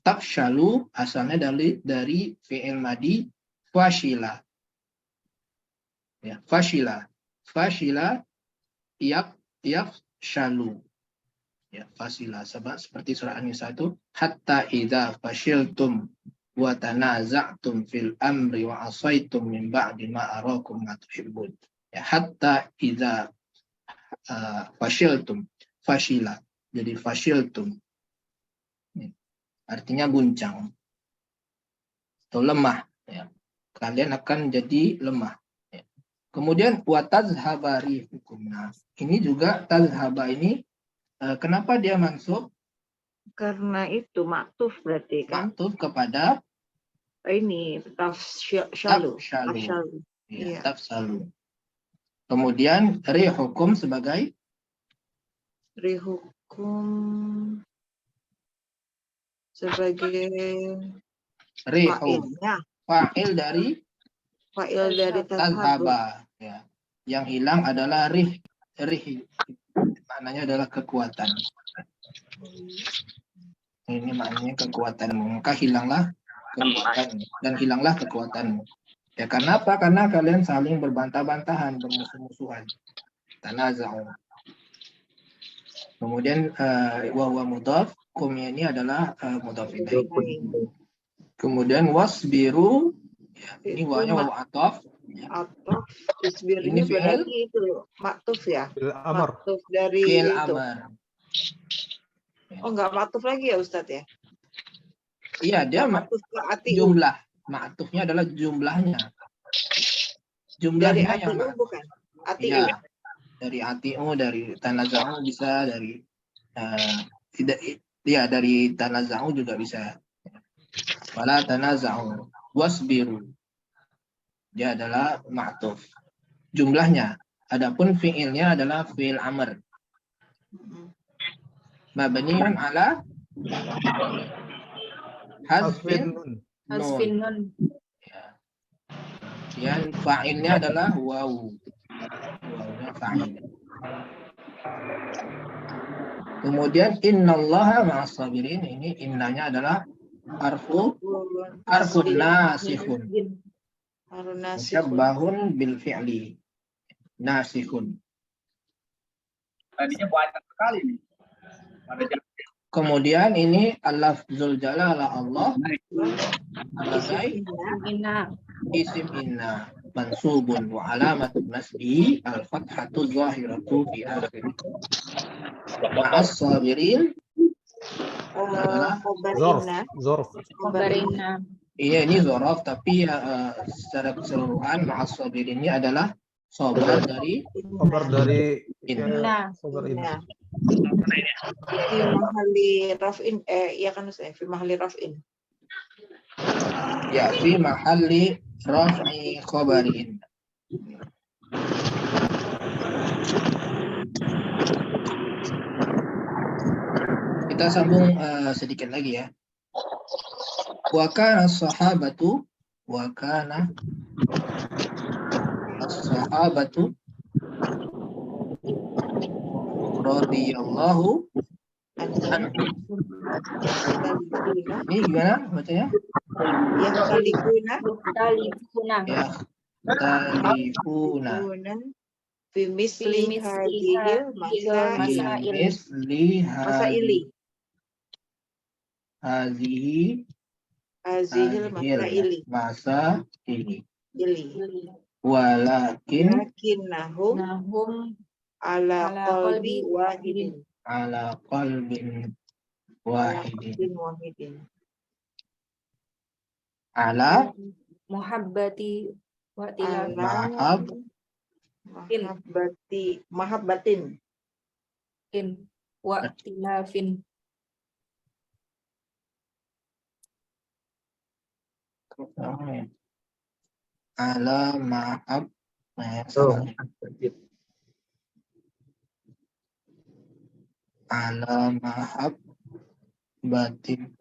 Tafshalu asalnya dari fi'il madi fashila. Ya, fashila yafshalu. Ya, fasila seperti surah An-Nisa itu hatta idza fashiltum wa tanaza'tum fil amri wa asaitum min ba'di ma arakum ma tuhibbun. Ya, hatta idza fashiltum, fashila. Jadi fashiltum. Artinya guncang atau lemah, ya. Kalian akan jadi lemah. Ya. Kemudian wa tazhaba rihukum. Nah, ini juga tazhaba ini kenapa dia mansub? Karena itu maktuf berarti kan? Maktuf kepada Ini tafsyalu. Ya, tafsalu. Kemudian rihukum sebagai Rihukum sebagai fa'ilnya. Fa'il dari tazhaba. Ya. Yang hilang adalah rih. Maknanya adalah kekuatan. Ini maknanya kekuatanmu. Maka hilanglah kekuatan dan hilanglah kekuatanmu. Ya, karena apa? Karena kalian saling berbantah-bantahan, bermusuh-musuhan. Tanaza'u. Kemudian wa huwa mudhaf, kumnya ini adalah mudhaf ilaih. Kemudian wasbiru, ya, ini wa'nya waw ataf. Ya. Ataf, isbir Ini ini berarti itu maktuf ya? Maktuf dari fi'il itu. amar. Oh, enggak maktuf lagi ya Ustadz ya? Iya, dia maktuf ke ati jumlah. Maktufnya adalah jumlahnya. Jumlahnya dari yang ati bukan? Ati ya, dari ati'u, dari tanaza'u bisa, dari tidak, ya, dari tanaza'u juga bisa. Wala tanaza'u wasbiru. Dia adalah ma'tuf. Jumlahnya. Adapun fi'ilnya adalah fi'il amr. Mabniun ala hazfin nun. Ya. Yang fa'ilnya adalah waw. Wawnya fa'il. Kemudian innallaha ma'as sabirin, ini innanya adalah harfun nasihun. Haruna Musyabbahun bil fi'li. Nasihun. Tadinya banyak sekali nih. Kemudian ini al-lafzul jalalah Allah sebagai isim inna mansubun wa alamatun nasbihi al-fathatu zahiratu fi akhir. Ma'as sabirin adalah Zorf. iya, ini zorof, tapi secara keseluruhan ma'as sabirin ini adalah sobar dari inna. Fi mahalli raf'in, ya kan Ustaz, fi mahalli raf'in. ya fi mahalli raf'i khabarin. Kita sambung sedikit lagi ya. Wa kana as-sahabatu radhiyallahu anhu. Ini gimana bacanya? Yakhtalifuna fi misli hadhil masaili. Hazihil masaili. Walakinnahum ala qalbin wahidin. Ala muhabbati wa mahabbatin wa tilafin. Ala mahab ala mahab batin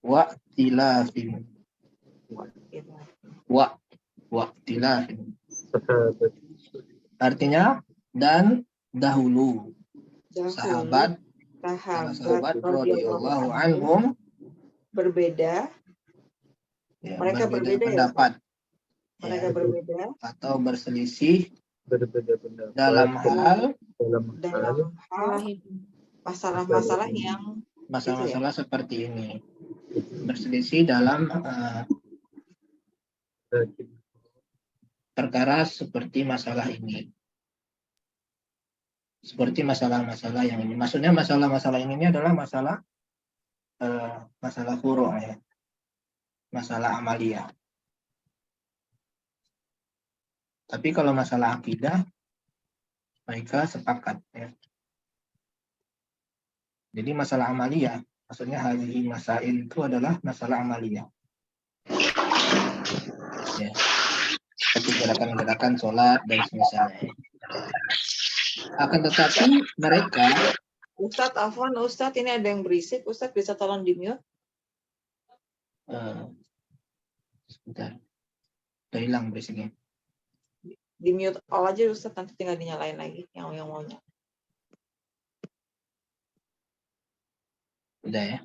wa tilafin wa tilafin, artinya dan dahulu sahabat radhiyallahu anhum berbeda, ya, mereka berbeda pendapat ya, mereka berbeda atau berselisih dalam hal masalah-masalah yang masalah-masalah seperti ini, berselisih dalam perkara seperti masalah ini, seperti masalah-masalah yang ini. Maksudnya masalah-masalah ini adalah masalah furu' ya, masalah amaliyah. Tapi kalau masalah akidah mereka sepakat ya. Jadi masalah amaliyah, maksudnya hadhihi masail itu adalah masalah amaliyah. Ya. Seperti gerakan-gerakan sholat dan semisalnya. Akan tetapi mereka, Ustadz Afwan, Ustadz ini ada yang berisik, Ustadz bisa tolong di-mute? Sebentar, udah hilang berisiknya. Di-mute all aja Ustadz, nanti tinggal dinyalain lagi yang maunya. Udah ya.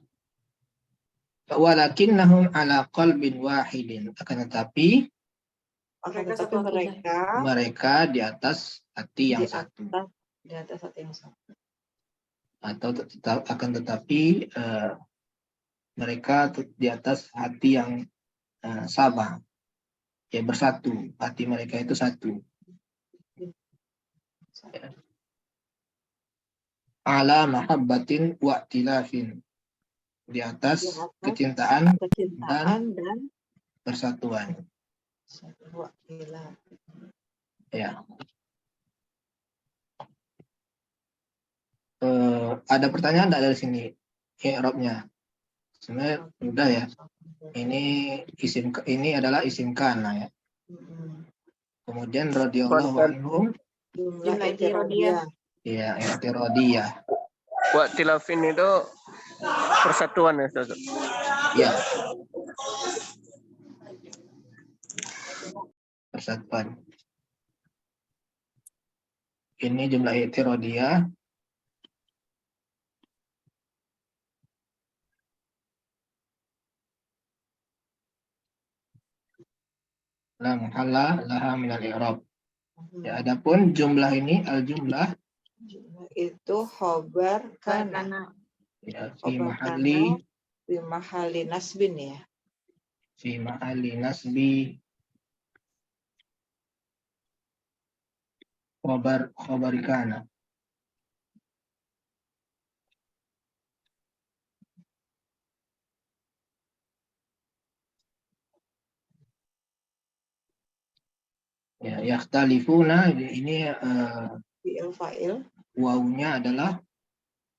Walakinnahum ala qalbin wahidin, akan tetapi mereka di atas hati yang satu. Di atas hati yang satu. Atau akan tetapi mereka di atas hati yang sama, ya bersatu, hati mereka itu satu. Ya. Ala mahabbatin wa tilafin, di atas kecintaan dan persatuan. Ya. Ada pertanyaan enggak dari sini? I'rabnya. Sebenarnya mudah ya. Ini adalah isim kana ya. Kemudian radhiyallahu anhum ya, i'tiradiyah. Wa tilafin itu persatuan ya, Ustaz. Ya. Persatuan. Ini jumlah i'tiradiyah. la muhalla laha minal i'rab. Ya, adapun jumlah ini al-jumlah Itu khobar kana. Karena ya Khobar kana fi mahalli nasbin ya. fi mahalli nasbi khobar kana. Ya, yakhtalifuna ini Fi'il fa'il. wawunya adalah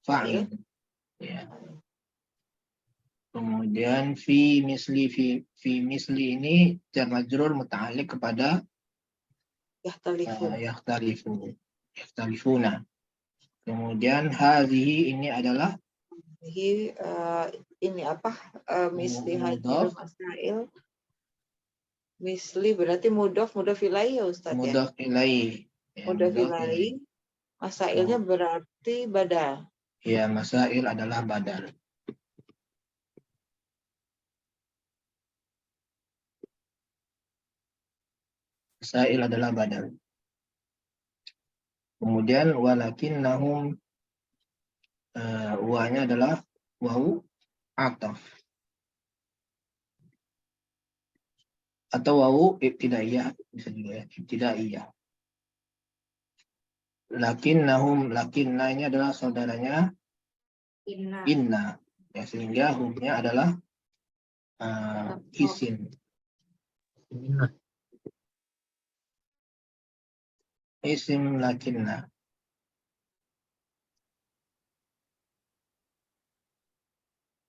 fa'il. Ya. Kemudian fi misli ini jar majrur muta'alliq kepada Yahtalifu. yakhtalifuna. Kemudian hadhihi ini adalah Ini apa? Misli Mudhaf. hadil masail. Misli berarti mudhaf ilaih ya Ustaz ya. mudhaf ilaih. Ya, Mudhaf mudhaf ilaih. Masailnya berarti badal. Ya, masail adalah badal. Masail adalah badal. Kemudian walakinnahum wa-nya adalah wawu ataf. Atau wawu ibtidaiyah bisa juga ya, ibtidaiyah. Lakinnahum, lakinna ini adalah saudaranya inna inna. Ya, sehingga humnya adalah isim. Isim lakinna.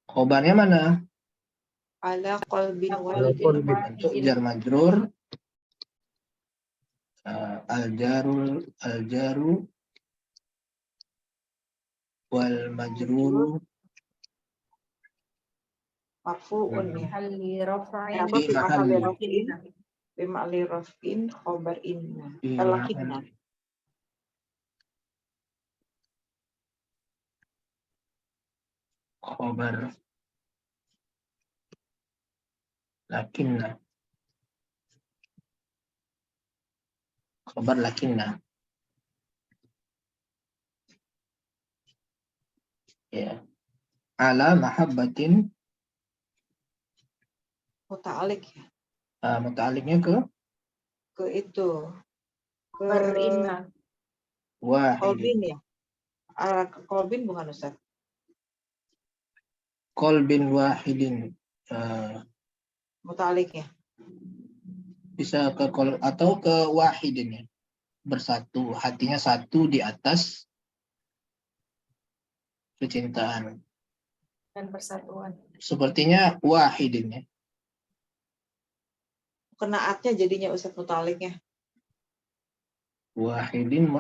Khobarnya mana? Ala qalbin qalbin wahidin. Untuk jar majrur al-jaru wal majruru Marfu'un ya. mahalli rafa'in Apa fi mahalli raf'in? inna. Fi mahalli raf'in khobar inna. Fi Lakinna. khobar lakinna. Khobar lakinna. Ya. Ala mahabbatin Muta'alik ya. muta'alliqnya ke Ke itu. Ke Berinna. wahid. qalbin ya. Ke qalbin bukan Ustaz. Qalbin wahidin. Muta'alik ya. Bisa ke atau ke wahidin ya. Bersatu, hatinya satu di atas kecintaan. Dan persatuan. Sepertinya wahidin ya. Kenaatnya jadinya Ustaz muta'aliknya. Wahidin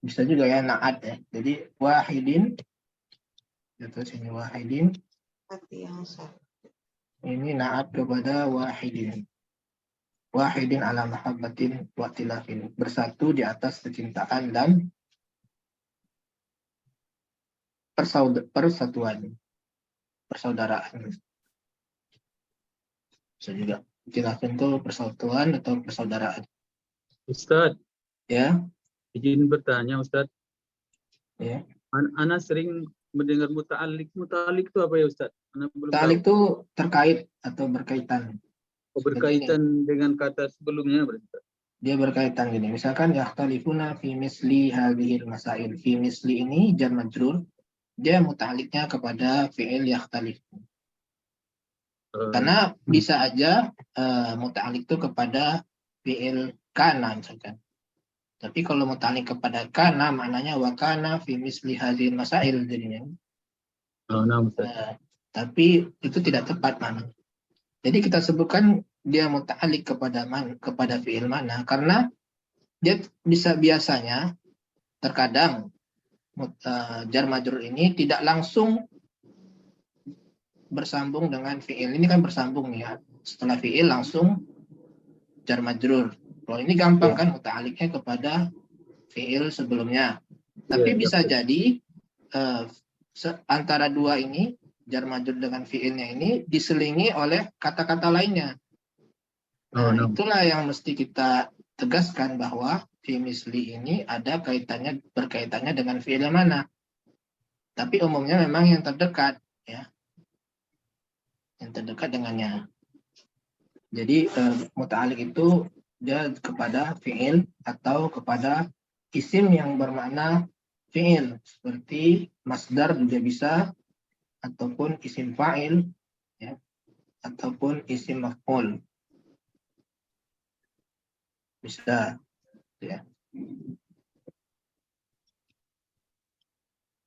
bisa juga ya naat ya. Jadi wahidin terus ini wahidin Hati yang satu. ini naat kepada wahidin. Wahidin ala mahabbatin wa tilafin. Bersatu di atas kecintaan dan persatuan. Persaudaraan. Bisa juga. Tilafin itu persatuan atau persaudaraan. Ustadz, Ya. izin bertanya Ustadz. Ya. Ana sering mendengar muta'alik. Muta'alik itu apa ya Ustadz? Ana belum Ta'alik tahu. itu terkait atau berkaitan. Berkaitan dengan kata sebelumnya berarti. Dia berkaitan gini. Misalkan yakhtalifuna fi misli hadhil masail. Fi misli ini jar majrur. Dia muta'aliknya kepada fi'il yakhtalif. Karena bisa aja muta'alik itu kepada fi'il kana misalkan. Tapi kalau muta'alik kepada kana maknanya wa kana fi misli hadhil masail jadinya. Nah, Ustadz. Tapi itu tidak tepat mana. Jadi kita sebutkan dia muta'alliq kepada fi'il mana karena dia bisa biasanya terkadang jar majrur ini tidak langsung bersambung dengan fi'il. Ini kan bersambung ya. Setelah fi'il langsung jar majrur. Kalau ini gampang kan muta'alliqnya kepada fi'il sebelumnya. Tapi bisa jadi antara dua ini jar majrur dengan fiilnya ini diselingi oleh kata-kata lainnya. Nah, itulah yang mesti kita tegaskan bahwa fi misli ini ada berkaitannya dengan fiil yang mana. Tapi umumnya memang yang terdekat, ya. Yang terdekat dengannya. Jadi muta'alliq itu dia kepada fiil atau kepada isim yang bermakna fiil, seperti masdar juga bisa, ataupun isim fa'il, ya, ataupun isim maf'ul. Bisa, ya.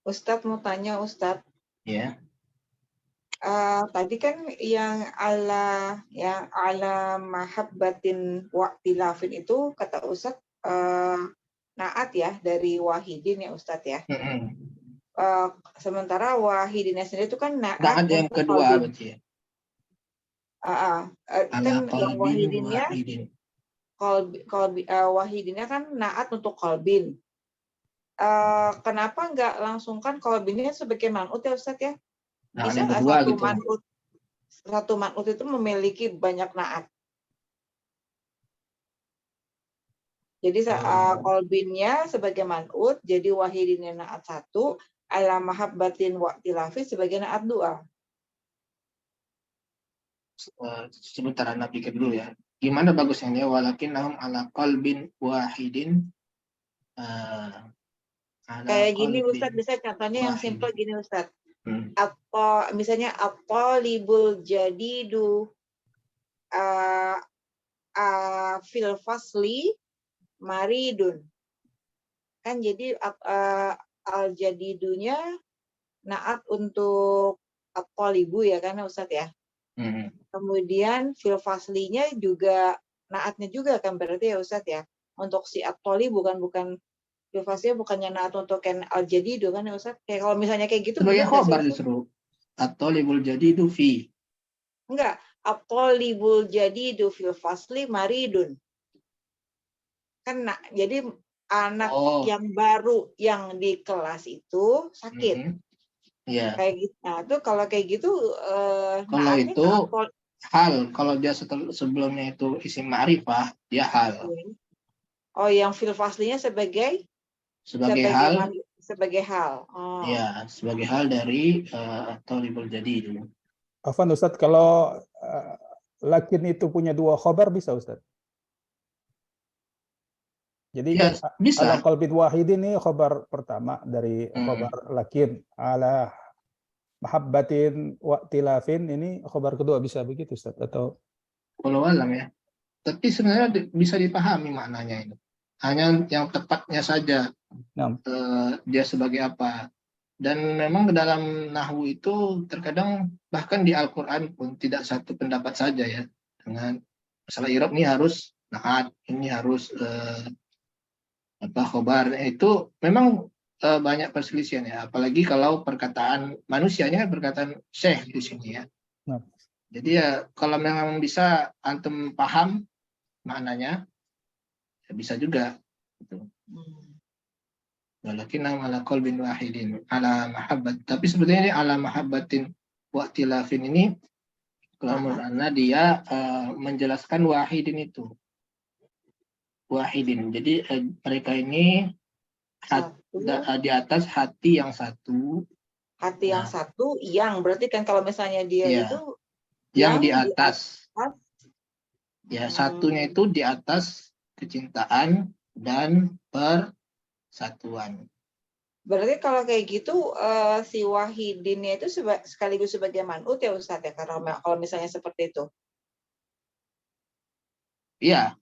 Ustadz mau tanya Ustadz. Ya. Tadi kan yang ala mahabbatin wa'tilafin itu kata Ustadz naat ya dari wahidin ya Ustadz ya. Sementara wahidinnya sendiri itu kan naat yang untuk kedua qalbin. berarti ya. Kan yang wahidinnya wahidin. wahidinnya kan naat untuk qalbin. Kenapa nggak langsungkan qalbinnya sebagai man'ut ya Ustadz ya? Nah, Bisa yang nggak kedua gitu. satu man'ut itu memiliki banyak naat? Jadi qalbinnya sebagai man'ut, jadi wahidinnya naat 1, ala mahabbatin wa'tilafi sebagai naat 2. Sebentar Anda pikir dulu ya. Gimana bagusnya walakinnahum ala qalbin wahidin. Kayak gini Ustadz, bisa contohnya yang simple gini Ustadz. Misalnya at-talibul jadidu fil fasli maridun. Kan jadi al-jadidunya naat untuk at-talibu ya kan Ustadz ya. Kemudian fil faslinya juga naatnya juga kan berarti ya Ustadz ya. Untuk si at-talibu bukan fil faslinya bukannya naat untuk kan al-jadidu kan ya Ustadz. Kayak kalau misalnya kayak gitu sebagai benar nggak khobar sih? Justru at-talibul jadidu fi. Enggak, at-talibul jadidu fil fasli maridun. Kan jadi anak yang baru yang di kelas itu sakit. Iya. Kayak gitu. Nah, tuh kalau kayak gitu kalau itu hal, kalau dia sebelumnya itu isim ma'rifah, dia hal. Oh, yang fil faslinya sebagai hal. Sebagai hal. Oh. Ya, sebagai hal dari talibul jadid. Afwan Ustadz, kalau lakin itu punya dua khobar bisa Ustadz? Jadi Ya, kan bisa. ala qalbin wahid ini khobar pertama dari khobar lakin, ala mahabbatin wa'tilafin ini khobar kedua, bisa begitu Ustadz atau? Walau alam ya. Tapi sebenarnya bisa dipahami maknanya itu. Hanya yang tepatnya saja dia sebagai apa. Dan memang dalam nahwu itu terkadang bahkan di Al-Quran pun tidak satu pendapat saja ya. Dengan masalah i'rab ini harus naat, ini harus khobar. Itu memang banyak perselisihan ya. Apalagi kalau perkataan manusianya perkataan syekh di sini ya. Jadi ya kalau memang bisa antum paham maknanya, ya bisa juga. Gitu. Walakinnahum ala qalbin wahidin ala mahabbat. Tapi sebetulnya ini ala mahabbatin wa'tilafin ini kalau menurut Anda dia menjelaskan wahidin itu. Wahidin. Jadi mereka ini di atas hati yang satu. Hati yang satu, yang berarti kan kalau misalnya dia itu yang di atas. Ya, satunya itu di atas kecintaan dan persatuan. Berarti kalau kayak gitu si wahidinnya itu sekaligus sebagai man'ut ya Ustadz ya, karena kalau misalnya seperti itu. Iya.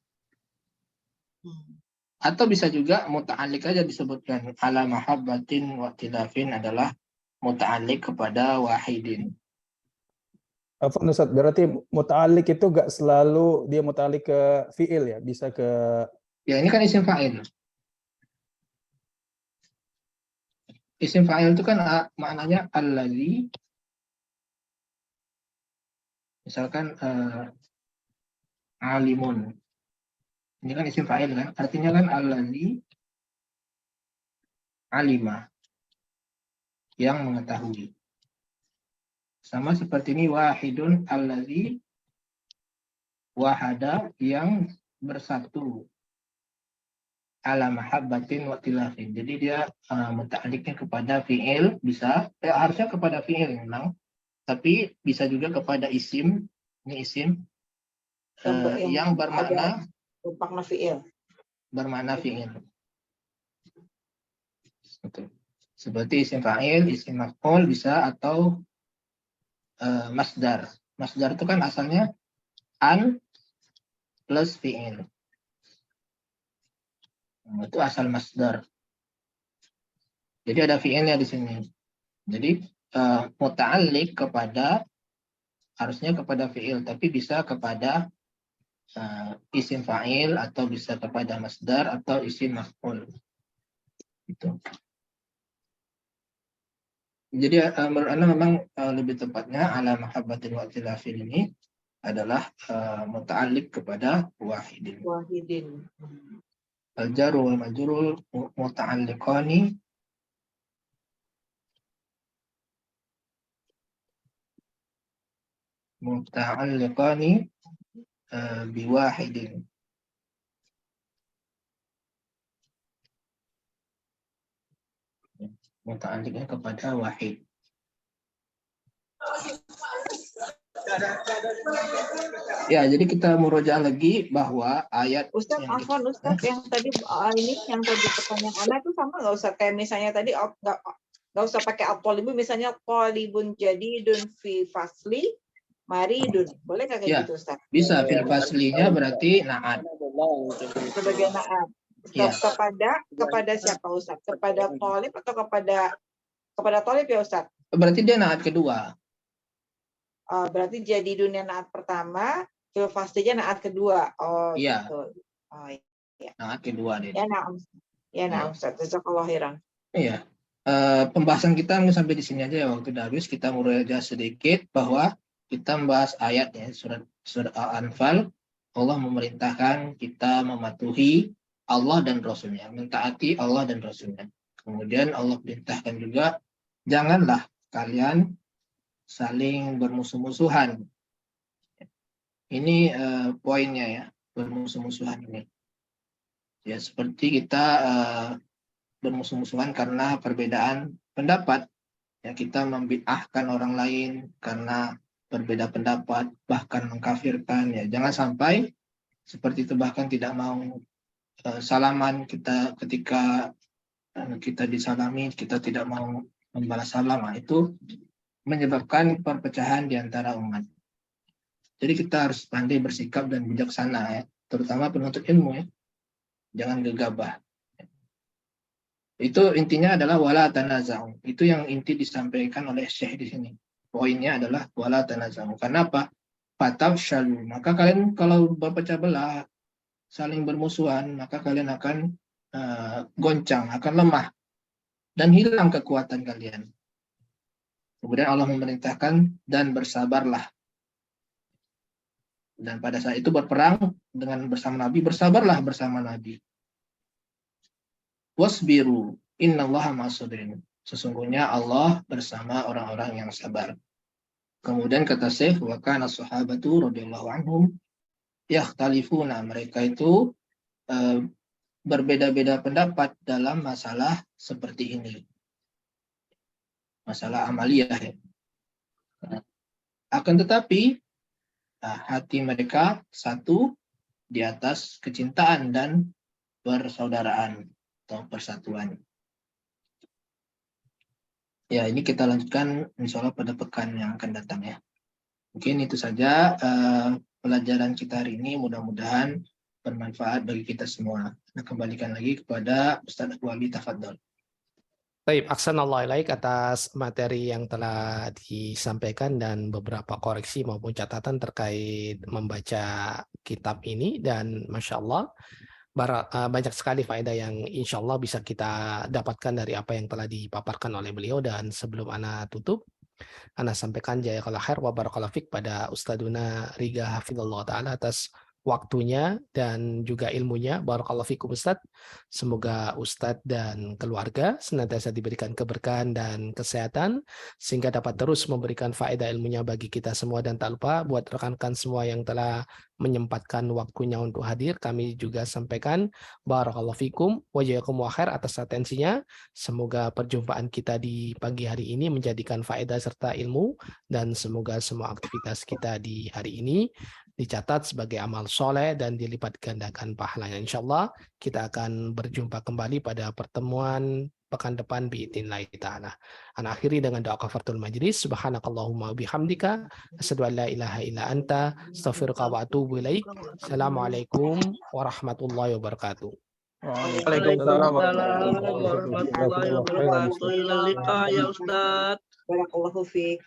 Atau bisa juga muta'alliq aja disebutkan ala mahabbatin wa tilafin adalah muta'alliq kepada wahidin. Afwan Ustadz, berarti muta'alliq itu gak selalu dia muta'alliq ke fi'il ya, bisa ke... Ya ini kan isim fa'il. Isim fa'il itu kan maknanya allazi. Misalkan alimun. Ini kan isim fa'il kan, artinya kan allazi alima, yang mengetahui. Sama seperti ini wahidun allazi wahada yang bersatu ala mahabbatin wa tilafin. Jadi dia muta'alliqnya kepada fi'il bisa, harusnya kepada fi'il memang, tapi bisa juga kepada isim. Ini isim yang bermakna fi'il. Bermakna fi'il. Seperti isim fa'il, isim maf'ul bisa, atau masdar. Masdar itu kan asalnya an plus fi'il. Itu asal masdar. Jadi ada fi'ilnya di sini. Jadi muta'alliq kepada, harusnya kepada fi'il, tapi bisa kepada isim fa'il, atau bisa kepada masdar, atau isim maf'ul. Gitu. Jadi menurut Anda memang lebih tepatnya ala mahabbatin wa tilafin ini adalah muta'alliq kepada wahidin. Al-jar wal majrur muta'alliqani biwahidin. Muta'alliqnya kepada wahid. Ya, jadi kita murojaah lagi bahwa ayat Ustaz, afwan Ustaz, yang tadi yang tadi pertanyaan Ana itu sama nggak Ustaz? Kayak misalnya tadi nggak usah pakai at-thalibun, misalnya talibun jadidun fi fasli maridun. Boleh nggak kayak ya, gitu Ustaz? Bisa, fil faslinya berarti na'at. Sebagai na'at. Ya. Kepada siapa Ustaz? Kepada talib atau kepada talib ya Ustaz? Berarti dia na'at kedua. Berarti jadi dunia na'at pertama, fil faslinya na'at kedua. Oh, iya. Gitu. Oh, iya. Na'at kedua dia. Ya na'am. Ya na'am Ustaz. Jazakallahu khairan. Iya. Pembahasan kita sampai di sini aja ya, waktu udah habis. Kita murojaah sedikit bahwa kita membahas ayat ya, surat Al-Anfal. Allah memerintahkan kita mematuhi Allah dan Rasulnya, mentaati Allah dan Rasulnya. Kemudian Allah perintahkan juga, janganlah kalian saling bermusuh-musuhan. Ini poinnya ya, bermusuh-musuhan ini. Ya, seperti kita bermusuh-musuhan karena perbedaan pendapat. Ya, kita membid'ahkan orang lain karena berbeda pendapat, bahkan mengkafirkan. Ya, jangan sampai seperti itu, bahkan tidak mau salaman kita ketika kita disalami, kita tidak mau membalas salam. Itu menyebabkan perpecahan di antara umat. Jadi kita harus pandai bersikap dan bijaksana ya, terutama penuntut ilmu ya. Jangan gegabah. Itu intinya adalah wala tanaza'u. Itu yang inti disampaikan oleh Syekh di sini. Poinnya adalah wala tanaza'u. Karena apa? Fatafshalu. Maka kalian kalau berpecah belah, saling bermusuhan, maka kalian akan goncang, akan lemah, dan hilang kekuatan kalian. Kemudian Allah memerintahkan, dan bersabarlah. Dan pada saat itu berperang dengan bersama Nabi, bersabarlah bersama Nabi. Wasbiru, innallaha ma'as-sabirin. Sesungguhnya Allah bersama orang-orang yang sabar. Kemudian kata Syekh, wa kana sahabatu radhiyallahu anhum yakhtalifuna, mereka itu berbeda-beda pendapat dalam masalah seperti ini. Masalah amaliyah ya. Akan tetapi hati mereka satu di atas kecintaan dan persaudaraan atau persatuan. Ya, ini kita lanjutkan insya Allah pada pekan yang akan datang ya. Mungkin itu saja pelajaran kita hari ini, mudah-mudahan bermanfaat bagi kita semua. Nah, kembalikan lagi kepada Ustaz Abu Ali, tafadhol. Baik, ahsanallahu ilaik atas materi yang telah disampaikan dan beberapa koreksi maupun catatan terkait membaca kitab ini, dan Masya Allah banyak sekali faedah yang insya Allah bisa kita dapatkan dari apa yang telah dipaparkan oleh beliau. Dan sebelum Ana tutup, Ana sampaikan jazakallahu khair wa barakallahu fik pada Ustaduna Riga hafizallahu ta'ala atas waktunya dan juga ilmunya. Barakallahu fikum Ustadz. Semoga Ustadz dan keluarga senantiasa diberikan keberkahan dan kesehatan sehingga dapat terus memberikan faedah ilmunya bagi kita semua, dan tak lupa buat rekan-rekan semua yang telah menyempatkan waktunya untuk hadir, kami juga sampaikan barakallahu fikum wa jazakumullahu khair atas atensinya. Semoga perjumpaan kita di pagi hari ini menjadikan faedah serta ilmu, dan semoga semua aktivitas kita di hari ini dicatat sebagai amal soleh dan dilipat gandakan pahalanya. Insyaallah kita akan berjumpa kembali pada pertemuan pekan depan biidznillah ta'ala. Ana akhiri dengan doa kafaratul majlis. Subhanakallahumma bihamdika asyhadu an la ilaha illa anta astaghfiruka wa atubu ilaik. Assalamualaikum warahmatullahi wabarakatuh. Waalaikumsalam warahmatullahi wabarakatuh. Ila liqa ya Ustaz. Barakallahu fiik.